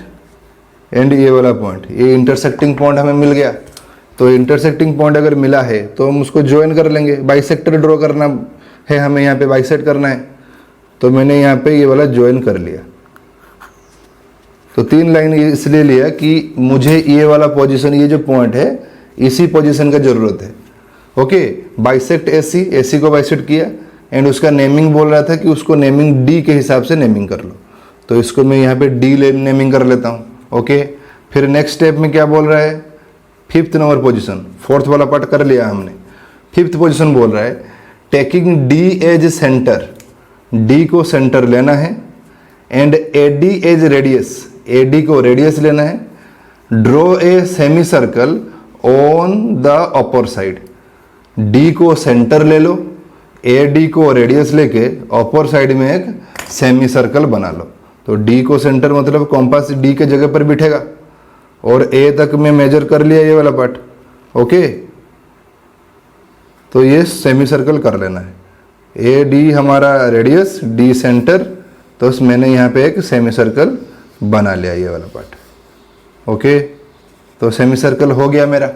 एंड ये वाला पॉइंट, ये इंटरसेक्टिंग पॉइंट हमें मिल गया। तो इंटरसेक्टिंग पॉइंट अगर मिला है तो हम उसको ज्वाइन कर लेंगे। बाइसेक्टर ड्रॉ करना है हमें, यहाँ पे बाइसेक्ट करना है। तो मैंने यहाँ पे ये वाला ज्वाइन कर लिया। तो 3 लाइन इसलिए लिया कि मुझे ये वाला पोजीशन, ये जो पॉइंट है इसी पोजीशन का जरूरत है। ओके, बाइसेक्ट एसी, एसी को बाइसेक्ट किया एंड उसका नेमिंग बोल रहा था कि उसको नेमिंग डी के हिसाब से नेमिंग कर लो। तो इसको मैं यहाँ पे डी नेमिंग कर लेता हूँ। ओके, फिर नेक्स्ट स्टेप में क्या बोल रहा है, 5th नंबर पोजीशन। 4th वाला पार्ट कर लिया हमने। 5th पोजीशन बोल रहा है taking D as centre. D को सेंटर लेना है and AD as radius. AD को रेडियस लेना है। Draw a semi circle on the upper side. D को सेंटर ले लो, ए डी को रेडियस लेके अपर साइड में एक सेमी सर्कल बना लो। तो डी को सेंटर मतलब कॉम्पास डी के जगह पर बिठेगा और ए तक में मेजर कर लिया ये वाला पार्ट। ओके, तो ये सेमी सर्कल कर लेना है। ए डी हमारा रेडियस, डी सेंटर, तो मैंने यहाँ पे एक सेमी सर्कल बना लिया ये वाला पार्ट। ओके, तो सेमी सर्कल हो गया मेरा।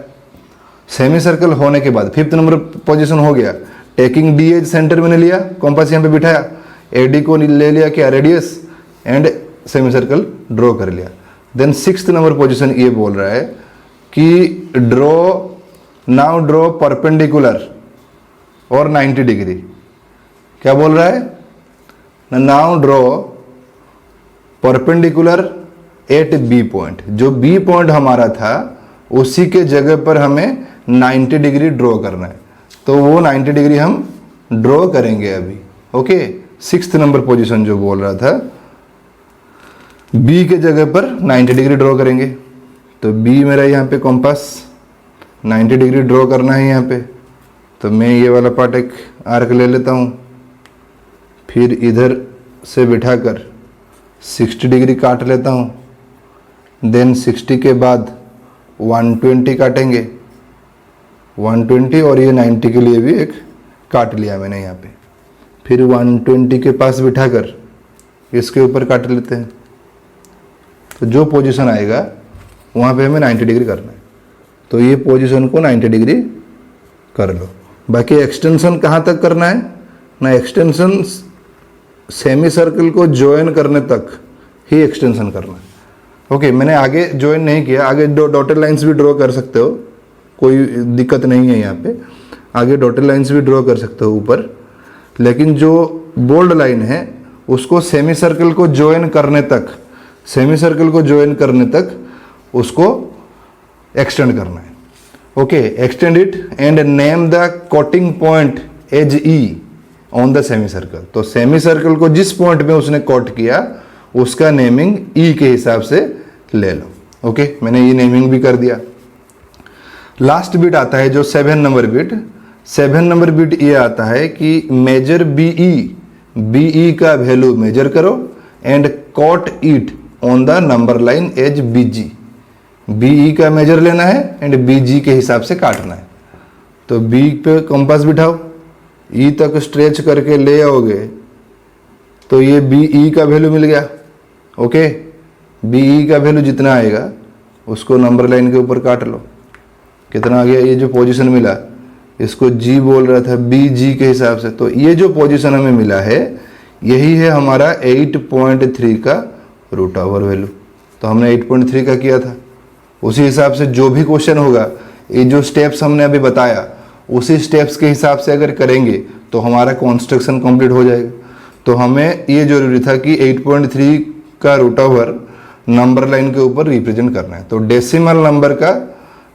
सेमी सर्कल होने के बाद 5th नंबर पोजीशन हो गया। टेकिंग डी एज सेंटर मैंने लिया, कॉम्पास यहाँ पे बिठाया, ए डी को ले लिया क्या radius, and semi circle draw कर लिया। देन 6th नंबर पोजीशन ये बोल रहा है कि नाउ ड्रॉ परपेंडिकुलर और 90 डिग्री। क्या बोल रहा है? Now draw perpendicular at B point. जो बी पॉइंट हमारा था उसी के जगह पर हमें 90 डिग्री ड्रॉ करना है, तो वो 90 डिग्री हम ड्रॉ करेंगे अभी। ओके, 6th नंबर पोजीशन जो बोल रहा था बी के जगह पर 90 डिग्री ड्रॉ करेंगे। तो बी मेरा यहाँ पे कॉम्पास 90 डिग्री ड्रॉ करना है यहाँ पे, तो मैं ये वाला पार्ट एक आर्क ले लेता हूँ, फिर इधर से बिठाकर 60 डिग्री काट लेता हूँ। देन 60 के बाद 120 काटेंगे, 120, और ये 90 के लिए भी एक काट लिया मैंने यहाँ पे। फिर 120 के पास बिठाकर इसके ऊपर काट लेते हैं। तो जो पोजीशन आएगा वहाँ पे हमें 90 डिग्री करना है, तो ये पोजीशन को 90 डिग्री कर लो। बाकी एक्सटेंशन कहाँ तक करना है ना, एक्सटेंशन सेमी सर्कल को ज्वाइन करने तक ही एक्सटेंशन करना है। ओके, मैंने आगे ज्वाइन नहीं किया, आगे डॉटेड लाइंस भी ड्रॉ कर सकते हो, कोई दिक्कत नहीं है यहाँ पे, आगे डॉटेड लाइंस भी ड्रॉ कर सकते हो ऊपर, लेकिन जो बोल्ड लाइन है उसको सेमी सर्कल को ज्वाइन करने तक, सेमी सर्कल को ज्वाइन करने तक उसको एक्सटेंड करना है। Okay, extend it and name the cutting point as E on the semi circle. तो सेमी सर्कल को जिस पॉइंट में उसने कट किया उसका नेमिंग ई के हिसाब से ले लो। ओके, मैंने ये नेमिंग भी कर दिया। लास्ट बिट आता है जो 7 नंबर बिट। 7 नंबर बिट ये आता है कि मेजर बीई का वैल्यू मेजर करो and cut it on the number line as BG. BE का मेजर लेना है एंड बीजी के हिसाब से काटना है। तो बी पे कंपास बिठाओ, ई तक स्ट्रेच करके ले आओगे तो ये बीई का वैल्यू मिल गया। ओके, बीई का वैल्यू जितना आएगा उसको नंबर लाइन के ऊपर काट लो। कितना आ गया? ये जो पोजीशन मिला इसको जी बोल रहा था, बी जी के हिसाब से, तो ये जो पोजीशन हमें मिला है यही है हमारा 8.3 का रूट ओवर वैल्यू। तो हमने 8.3 का किया था। उसी हिसाब से जो भी क्वेश्चन होगा, ये जो स्टेप्स हमने अभी बताया उसी स्टेप्स के हिसाब से अगर करेंगे तो हमारा कंस्ट्रक्शन कंप्लीट हो जाएगा। तो हमें ये जरूरी था कि 8.3 का रूट ओवर नंबर लाइन के ऊपर रिप्रेजेंट करना है। तो डेसिमल नंबर का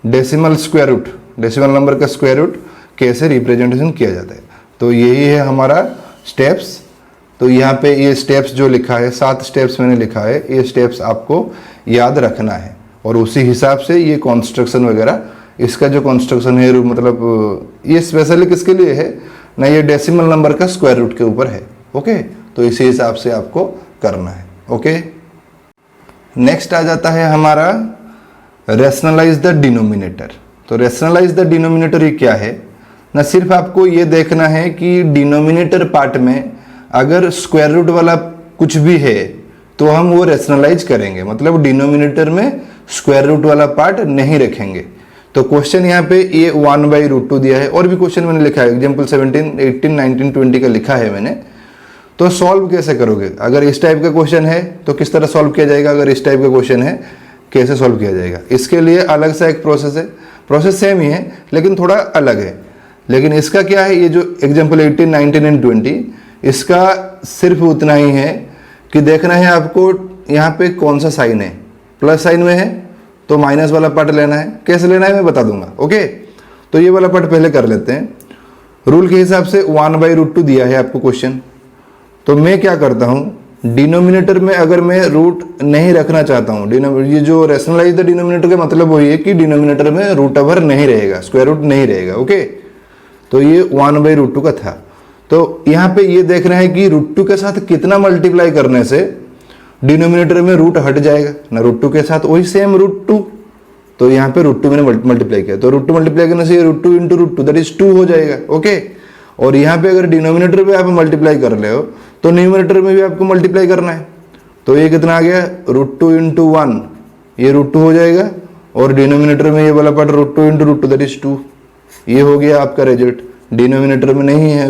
decimal square root, decimal number का स्क्वायर रूट कैसे रिप्रेजेंटेशन किया जाता है, तो यही है हमारा स्टेप्स। तो यहाँ पे ये स्टेप्स जो लिखा है, 7 स्टेप्स मैंने लिखा है, ये स्टेप्स आपको याद रखना है और उसी हिसाब से ये कॉन्स्ट्रक्शन वगैरह, इसका जो कॉन्स्ट्रक्शन है मतलब ये स्पेशली किसके लिए है ना, ये डेसिमल नंबर का स्क्वायर रूट के ऊपर है। ओके, तो इसी हिसाब से आपको करना है। ओके, नेक्स्ट आ जाता है हमारा रैशनलाइज द डिनोमिनेटर। तो रैशनलाइज द डिनोमिनेटर ये क्या है ना, सिर्फ आपको ये देखना है कि डिनोमिनेटर पार्ट में अगर स्क्वायर रूट वाला कुछ भी है तो हम वो रैशनलाइज करेंगे, मतलब डिनोमिनेटर में स्क्वायर रूट वाला पार्ट नहीं रखेंगे। तो क्वेश्चन यहाँ पे ये 1/√2 दिया है, और भी क्वेश्चन मैंने लिखा है, एग्जाम्पल 17, 18, 19, 20 का लिखा है मैंने। तो सॉल्व कैसे करोगे? अगर इस टाइप का क्वेश्चन है तो किस तरह सॉल्व किया जाएगा, अगर इस टाइप का क्वेश्चन है कैसे सॉल्व किया जाएगा, इसके लिए अलग सा एक प्रोसेस है। प्रोसेस सेम ही है लेकिन थोड़ा अलग है। लेकिन इसका क्या है, ये जो एग्जाम्पल 18, 19 एंड 20, इसका सिर्फ उतना ही है कि देखना है आपको यहाँ पे कौन सा साइन है। प्लस साइन में है तो माइनस वाला पार्ट लेना है। कैसे लेना है मैं बता दूंगा। ओके, तो ये वाला पार्ट पहले कर लेते हैं। रूल के हिसाब से 1/√2 दिया है आपको क्वेश्चन, तो मैं क्या करता हूँ, डिनोमिनेटर में अगर मैं रूट नहीं रखना चाहता हूँ, ये जो रैशनलाइज द डिनोमिनेटर का मतलब वही है कि डिनोमिनेटर में रूट ओवर नहीं रहेगा, स्क्वायर रूट नहीं रहेगा। ओके, तो ये 1/√2 का था। तो यहाँ पे ये देखना है कि √2 के साथ कितना मल्टीप्लाई करने से डिनोमिनेटर में रूट हट जाएगा ना, √2 के साथ वही सेम √2। तो यहाँ पे √2 मैंने मल्टीप्लाई किया, तो √2 मल्टीप्लाई करने से ये √2 × √2 दैट इज 2 हो जाएगा। ओके, और यहाँ पे अगर डिनोमिनेटर पे आप मल्टीप्लाई कर रहे हो तो न्यूमरेटर में भी आपको मल्टीप्लाई करना है। तो ये कितना आ गया, √2 × 1, ये √2 हो जाएगा, और डिनोमिनेटर में ये वाला पार्ट √2 × √2 दैट इज 2। ये हो गया आपका रिजल्ट। डिनोमिनेटर में नहीं है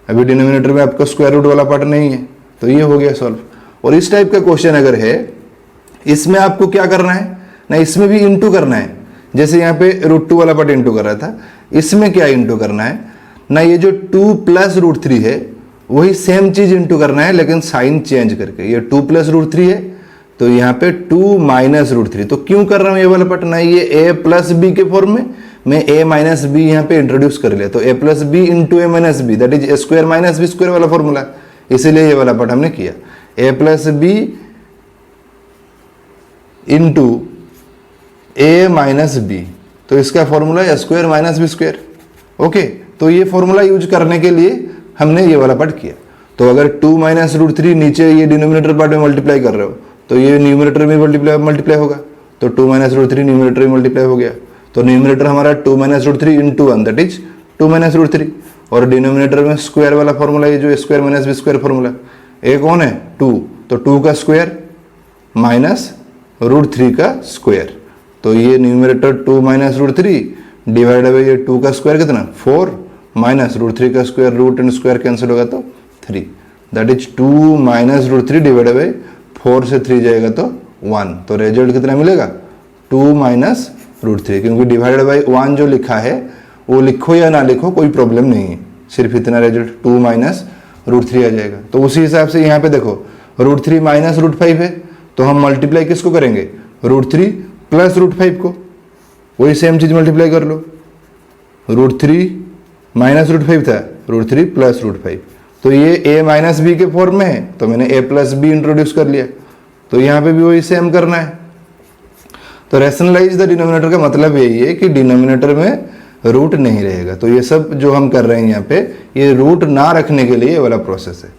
अभी डिनोमिनेटर में आपका स्क्वायर रूट वाला पार्ट नहीं है, तो ये हो गया सॉल्व। और इस टाइप का क्वेश्चन अगर है, इसमें आपको क्या करना है ना, इसमें भी इंटू करना है। जैसे यहाँ पे √2 वाला पार्ट इंटू कर रहा था, इसमें क्या इंटू करना है ना, ये जो 2 + √3 है वही सेम चीज इंटू करना है, लेकिन साइन चेंज करके। ये 2 + √3 है तो यहाँ पे 2 - √3। तो क्यों कर रहा हूँ ये वाला पार्ट ना, ये a + b के फॉर्म में मैं a - b यहाँ पे इंट्रोड्यूस कर लिया। तो a + b × a - b that is a² - b² वाला फॉर्मूला, इसीलिए ये वाला पार्ट हमने किया। a + b × a - b, तो इसका फॉर्मूला a² - b²। ओके, तो ये फॉर्मूला यूज करने के लिए हमने ये वाला पार्ट किया। तो अगर 2 - √3 नीचे ये डिनोमिनेटर पार्ट में मल्टीप्लाई कर रहे हो तो ये न्यूमरेटर में मल्टीप्लाई होगा। तो 2 - √3 न्यूमरेटर में मल्टीप्लाई हो गया। तो न्यूमरेटर हमारा 2 - √3 × 1 दैट इज 2 - √3, और डिनोमिनेटर में स्क्वायर वाला फॉर्मूला, ये जो a² - b² फॉर्मूला, ए कौन है 2, तो 2 का स्क्वायर माइनस √3 का स्क्वायर। तो ये न्यूमरेटर 2 - √3 डिवाइड बाई ये 2 का स्क्वायर कितना 4 माइनस √3 का square, root and square cancel होगा तो 3, दैट इज 2 - √3 डिवाइड बाई 4 से 3 जाएगा तो 1। तो रिजल्ट कितना मिलेगा 2 - √3, क्योंकि डिवाइडेड बाई 1 जो लिखा है वो लिखो या ना लिखो कोई प्रॉब्लम नहीं है, सिर्फ इतना रिजल्ट 2 - √3 आ जाएगा। तो उसी हिसाब से यहाँ पे देखो √3 - √5 है, तो हम मल्टीप्लाई किसको करेंगे √3 + √5 को, वही सेम चीज मल्टीप्लाई कर लो। √3 - √5 था, √3 + √5, तो ये a - b के फॉर्म में है, तो मैंने a + b इंट्रोड्यूस कर लिया। तो यहाँ पे भी वही सेम करना है। तो रैशनलाइज द डिनोमिनेटर का मतलब यही है कि डिनोमिनेटर में रूट नहीं रहेगा। तो ये सब जो हम कर रहे हैं यहाँ पे, ये रूट ना रखने के लिए ये वाला प्रोसेस है।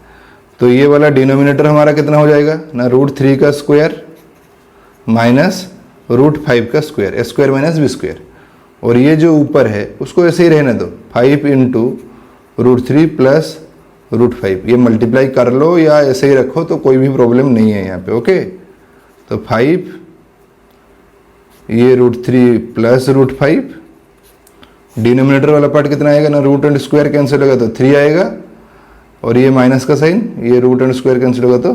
तो ये वाला डिनोमिनेटर हमारा कितना हो जाएगा ना, √3 का स्क्वायर माइनस √5 का स्क्वायर, a² - b²। और ये जो ऊपर है उसको ऐसे ही रहने दो, 5 × √3 + √5। ये मल्टीप्लाई कर लो या ऐसे ही रखो तो कोई भी प्रॉब्लम नहीं है यहाँ पे। ओके, तो 5 ये √3 + √5, डिनोमिनेटर वाला पार्ट कितना आएगा ना, रूट एंड स्क्वायर कैंसिल होगा तो 3 आएगा, और ये माइनस का साइन, ये रूट एंड स्क्वायर कैंसिल होगा तो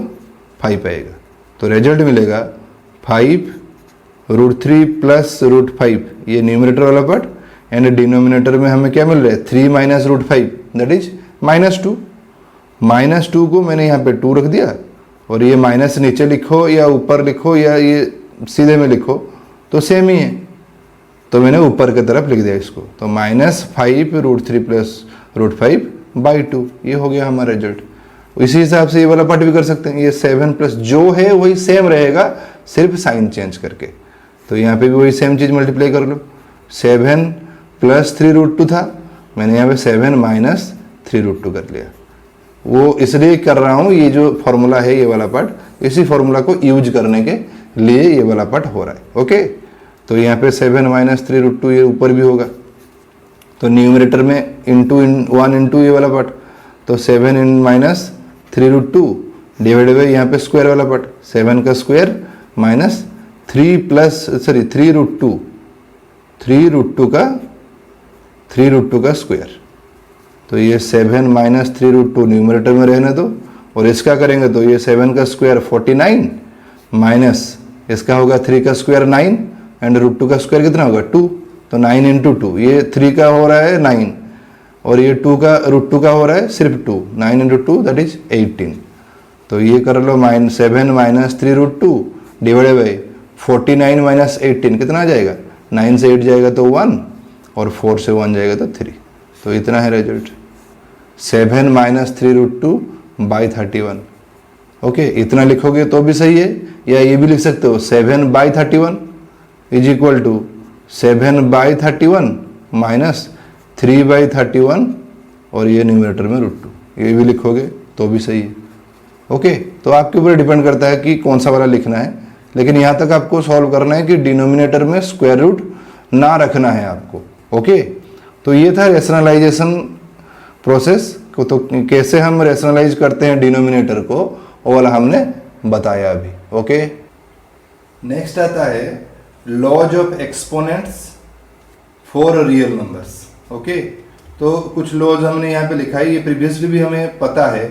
5 आएगा। तो रिजल्ट मिलेगा 5 √3 + √5, ये न्यूमरेटर वाला पार्ट, एंड डिनोमिनेटर में हमें क्या मिल रहा है 3 - √5 दैट इज -2। -2 को मैंने यहाँ पे 2 रख दिया, और ये माइनस नीचे लिखो या ऊपर लिखो या ये सीधे में लिखो तो सेम ही है, तो मैंने ऊपर की तरफ लिख दिया इसको। तो -5 √3 + √5/2, ये हो गया हमारा रिजल्ट। इसी हिसाब से ये वाला पार्ट भी कर सकते हैं। ये 7 + जो है वही सेम रहेगा, सिर्फ साइन चेंज करके। तो यहाँ पे भी वही सेम चीज मल्टीप्लाई कर लो। 7 + 3√2 था, मैंने यहाँ पे 7 - 3√2 कर लिया। वो इसलिए कर रहा हूँ, ये जो फॉर्मूला है ये वाला पार्ट, इसी फॉर्मूला को यूज करने के लिए ये वाला पार्ट हो रहा है। ओके, तो यहाँ पे 7 - 3√2 ये ऊपर भी होगा, तो न्यूमरेटर में *1 * ये वाला पार्ट, तो 7 - 3√2 डिवाइड बाई यहाँ पे स्क्वायर वाला पार्ट, 7 का स्क्वायर माइनस 3√2 का स्क्वायर। तो ये 7 - 3√2 न्यूमरेटर में रहने दो, और इसका करेंगे तो ये 7 का स्क्वायर 49 माइनस इसका होगा 3 का स्क्वायर 9, एंड √2 का स्क्वायर कितना होगा 2, तो 9 × 2, ये 3 का हो रहा है 9, और ये 2 का √2 का हो रहा है सिर्फ 2, 9 × 2 दैट इज 18। तो ये कर लो 7 - 3√2 डिवाइड बाई 49 - 18 कितना आ जाएगा, 9 से 8 जाएगा तो 1, और 4 से 1 जाएगा तो 3। तो इतना है रिजल्ट, 7 - 3√2/31। ओके, इतना लिखोगे तो भी सही है, या ये भी लिख सकते हो 7/31 इज इक्वल टू 7/31 माइनस 3/31, और ये न्यूमरेटर में √2, ये भी लिखोगे तो भी सही है। ओके, तो आपके ऊपर डिपेंड करता है कि कौन सा वाला लिखना है, लेकिन यहाँ तक आपको सॉल्व करना है कि डिनोमिनेटर में स्क्वायर रूट ना रखना है आपको। ओके, तो ये था रैशनलाइजेशन प्रोसेस को, तो कैसे हम रैशनलाइज करते हैं डिनोमिनेटर को, वो वाला हमने बताया अभी। ओके, नेक्स्ट आता है laws of exponents for real numbers. Okay, तो कुछ लॉज हमने यहाँ पे लिखा है, ये प्रीवियसली भी हमें पता है।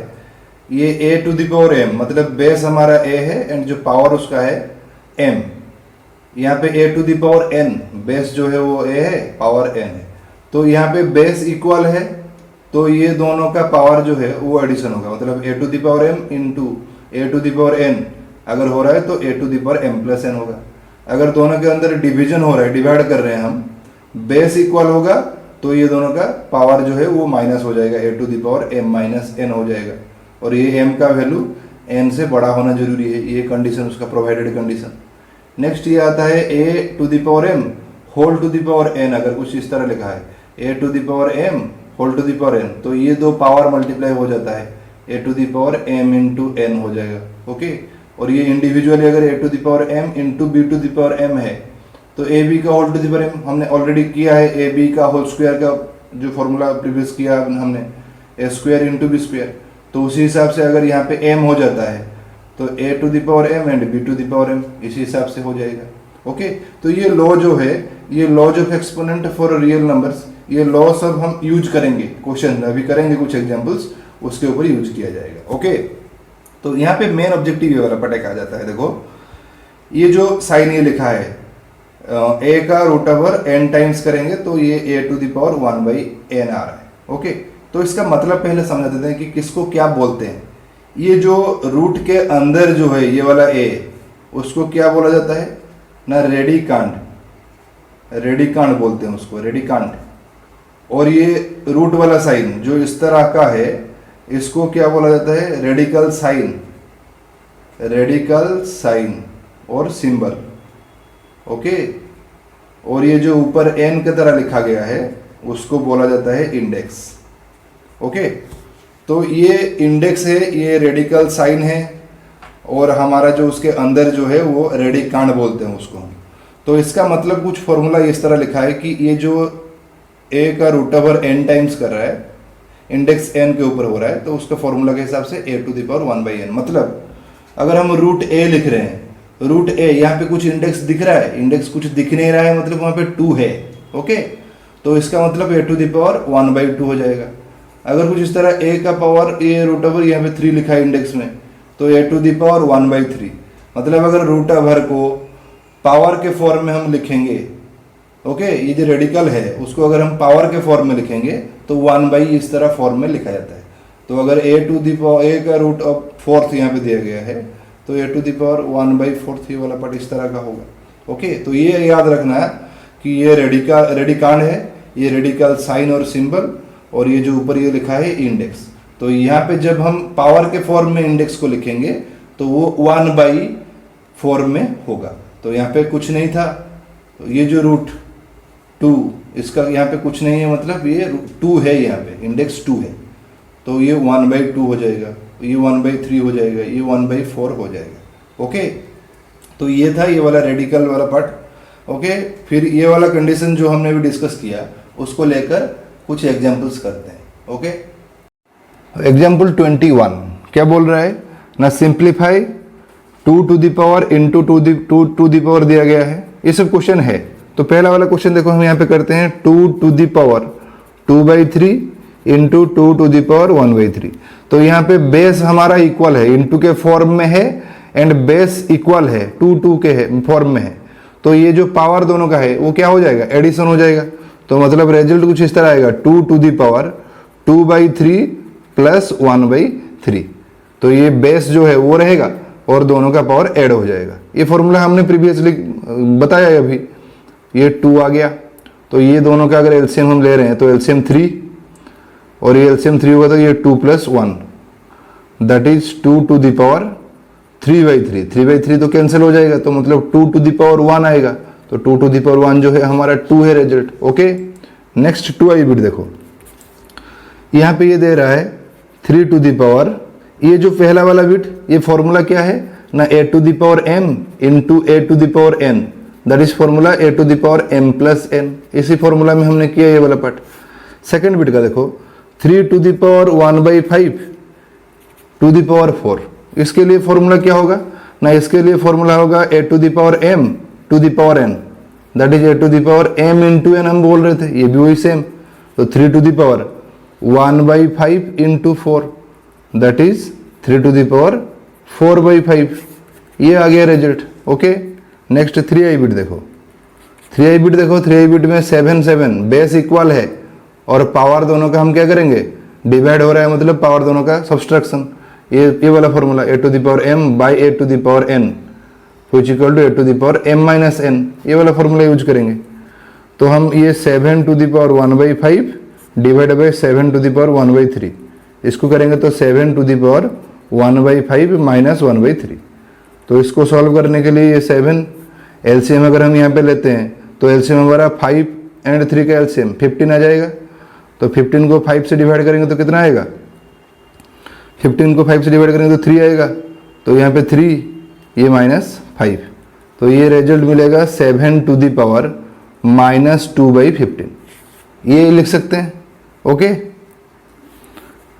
ये a to the power m, मतलब बेस हमारा a है एंड जो पावर उसका है m। यहाँ पे a to the power n, base जो है वो a है, पावर n है। तो यहाँ पे बेस इक्वल है, तो ये दोनों का पावर जो है वो एडिशन होगा, मतलब a to the power m into a to the power n अगर हो रहा है तो a to the power m plus n होगा। अगर दोनों के अंदर डिवीजन हो रहा है, डिवाइड कर रहे हैं हम, बेस इक्वल होगा तो ये दोनों का पावर जो है वो माइनस हो जाएगा, a to the power m minus n हो जाएगा। और ये m का वैल्यू n से बड़ा होना जरूरी है, ये कंडीशन उसका प्रोवाइडेड कंडीशन। नेक्स्ट ये आता है a to the power m whole to the power n, अगर कुछ इस तरह लिखा है a to the power m whole to the power n, तो ये दो पावर मल्टीप्लाई हो जाता है, a to the power m into n हो जाएगा। ओके, और ये इंडिविजुअली अगर a to the power m into b to the power m है, तो ए बी का whole to the power m हमने ऑलरेडी किया है, ए बी का होल स्क्वायर का जो फॉर्मूला प्रीवियस किया हमने, a square into b square. तो उसी हिसाब से अगर यहाँ पे m हो जाता है तो a to the power m and b to the power m इसी हिसाब से हो जाएगा। ओके, तो ये लॉ जो है, ये laws of exponent for real numbers, ये लॉ सब हम यूज करेंगे, क्वेश्चन अभी करेंगे कुछ एग्जांपल्स, उसके ऊपर यूज किया जाएगा। ओके, तो यहाँ पे मेन ऑब्जेक्टिव ये वाला पटेक आ जाता है। देखो ये जो साइन ये लिखा है, a का रूट ओवर n टाइम्स करेंगे तो ये a to the power 1/n आ रहा है। ओके, तो इसका मतलब पहले समझ देते हैं कि किसको क्या बोलते हैं। ये जो रूट के अंदर जो है ये वाला a, उसको क्या बोला जाता है ना, रेडिकांड, रेडिकांड बोलते हैं उसको, रेडिकांड। और ये रूट वाला साइन जो इस तरह का है, इसको क्या बोला जाता है, रेडिकल साइन, रेडिकल साइन और सिंबल। ओके, और ये जो ऊपर n की तरह लिखा गया है उसको बोला जाता है इंडेक्स। ओके, तो ये इंडेक्स है, ये रेडिकल साइन है, और हमारा जो उसके अंदर जो है वो रेडिकांड बोलते हैं उसको। तो इसका मतलब कुछ फॉर्मूला इस तरह लिखा है कि ये जो a का रूट ओवर n टाइम्स कर रहा है, इंडेक्स n के ऊपर हो रहा है, तो उसका फॉर्मूला के हिसाब से a to the power 1/n। मतलब अगर हम रूट a लिख रहे हैं, रूट a, यहाँ पे कुछ इंडेक्स दिख रहा है, इंडेक्स कुछ दिख नहीं रहा है, मतलब वहाँ पे 2 है। ओके, तो इसका मतलब a टू द पावर 1/2 हो जाएगा। अगर कुछ इस तरह a का पावर a रूट ओवर यहाँ पे 3 लिखा है इंडेक्स में, तो a टू द पावर 1/3। मतलब अगर रूट ओवर को पावर के फॉर्म में हम लिखेंगे, ओके, ये जो रेडिकल है उसको अगर हम पावर के फॉर्म में लिखेंगे तो 1/ इस तरह फॉर्म में लिखा जाता है। तो अगर a to the power a का रूट ऑफ 4th यहाँ पे दिया गया है, तो a टू द पावर 1/4 ये वाला पार्ट इस तरह का होगा। ओके, तो ये याद रखना है कि ये रेडिकांड है, ये रेडिकल साइन और सिंबल, और ये जो ऊपर ये लिखा है इंडेक्स। तो यहाँ पे जब हम पावर के फॉर्म में इंडेक्स को लिखेंगे तो वो 1/4 में होगा। तो यहाँ पे कुछ नहीं था, तो ये जो रूट 2, इसका यहाँ पे कुछ नहीं है, मतलब ये 2 है, यहाँ पे इंडेक्स 2 है, तो ये 1/2 हो जाएगा, ये 1/3 हो जाएगा, ये 1/4 हो जाएगा। ओके, तो ये था ये वाला रेडिकल वाला पार्ट। ओके, फिर ये वाला कंडीशन जो हमने भी डिस्कस किया उसको लेकर कुछ एग्जाम्पल्स करते हैं। ओके, एग्जाम्पल 21 क्या बोल रहा है ना, simplify 2 to the power into 2 to the power दिया गया है। ये सब क्वेश्चन है। तो पहला वाला क्वेश्चन देखो हम यहाँ पे करते हैं, 2 to the power 2/3 into 2 to the power 1/3। तो यहाँ पे बेस हमारा इक्वल है, इंटू के फॉर्म में है एंड बेस इक्वल है, 2 के है फॉर्म में है। तो ये जो पावर दोनों का है वो क्या हो जाएगा, एडिशन हो जाएगा। तो मतलब रिजल्ट कुछ इस तरह आएगा, 2 टू द पावर 2/3 प्लस 1/3। तो ये बेस जो है वो रहेगा और दोनों का पावर ऐड हो जाएगा। ये फॉर्मूला हमने प्रीवियसली बताया है अभी, ये 2 आ गया। तो ये दोनों का अगर एलसीएम हम ले रहे हैं तो एलसीएम 3, और ये एलसीएम 3 होगा तो ये 2 + 1 that is 2 to the power 3/3। 3/3 तो कैंसिल हो जाएगा, तो मतलब 2 टू द पावर 1 आएगा। तो 2 टू द पावर 1 जो है हमारा 2 है result. Okay, next 2i bit देखो, यहाँ पे ये दे रहा है 3 टू द पावर, ये जो पहला वाला बिट, ये फॉर्मूला क्या है ना, a to the power m into a to the power n, that is formula a to the power m + n। इसी फॉर्मूला में हमने किया ये वाला पार्ट। सेकंड बिट का देखो, 3 to the power 1/5 to the power 4। इसके लिए फॉर्मूला क्या होगा ना, इसके लिए फॉर्मूला होगा a to the power m to the power n, that is a to the power m into n हम बोल रहे थे, ये भी वही सेम। तो 3 to the power 1/5 into 4, that is 3 to the power 4/5, ये आ गया result. Okay, next 3i bit देखो, 3i बिट देखो, 3i बिट में 7 7 बेस इक्वल है और पावर दोनों का हम क्या करेंगे, डिवाइड हो रहा है, मतलब पावर दोनों का सब्सट्रैक्शन। ये वाला formula a to the power m by a to the power n which equal to a to the power m minus n, ये वाला फॉर्मूला यूज करेंगे। तो हम ये 7 to the power 1/5 divide by 7 to the power 1/3, इसको करेंगे तो 7 to the power 1/5 minus 1/3। तो इसको सॉल्व करने के लिए ये 7 एलसीएम अगर हम यहाँ पे लेते हैं तो एलसीएम हमारा 5 एंड 3 का एलसीएम 15 आ जाएगा। तो 15 को 5 से डिवाइड करेंगे तो कितना आएगा, 15 को 5 से डिवाइड करेंगे तो 3 आएगा। तो यहाँ पे 3, ये माइनस 5, तो ये रिजल्ट मिलेगा 7 टू द पावर माइनस 2/15, ये लिख सकते हैं। ओके,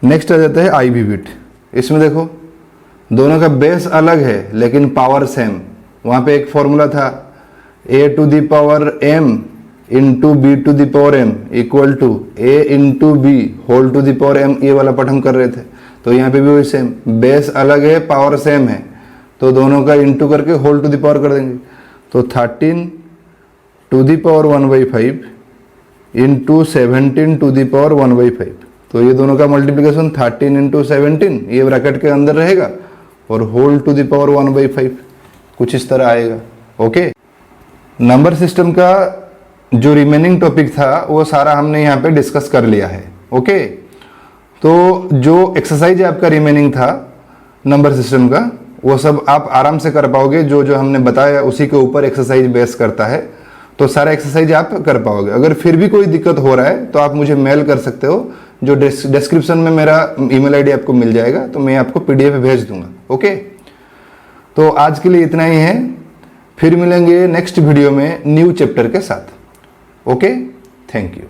नेक्स्ट आ जाता है आईवी बिट। इसमें देखो दोनों का बेस अलग है लेकिन पावर सेम। वहाँ पे एक फॉर्मूला था a to the power m into b to the power m equal to a into b whole to the power m, ये वाला पार्ट हम कर रहे थे। तो यहाँ पे भी वही सेम, बेस अलग है पावर सेम है, तो दोनों का इंटू करके होल टू द पावर कर देंगे। तो 13 to the power 1/5 into 17 to the power 1/5, तो ये दोनों का मल्टीप्लिकेशन 13 इंटू 17 ये ब्रैकेट के अंदर रहेगा और होल टू द पावर 1/5 कुछ इस तरह आएगा। ओके, नंबर सिस्टम का जो रिमेनिंग टॉपिक था वो सारा हमने यहाँ पे डिस्कस कर लिया है। ओके, तो जो एक्सरसाइज आपका रिमेनिंग था नंबर सिस्टम का वो सब आप आराम से कर पाओगे, जो जो हमने बताया उसी के ऊपर एक्सरसाइज बेस करता है, तो सारा एक्सरसाइज आप कर पाओगे। अगर फिर भी कोई दिक्कत हो रहा है तो आप मुझे मेल कर सकते हो, जो डिस्क्रिप्शन में मेरा ईमेल आईडी आपको मिल जाएगा, तो मैं आपको पीडीएफ भेज दूंगा। ओके, तो आज के लिए इतना ही है, फिर मिलेंगे नेक्स्ट वीडियो में न्यू चैप्टर के साथ। Okay, thank you.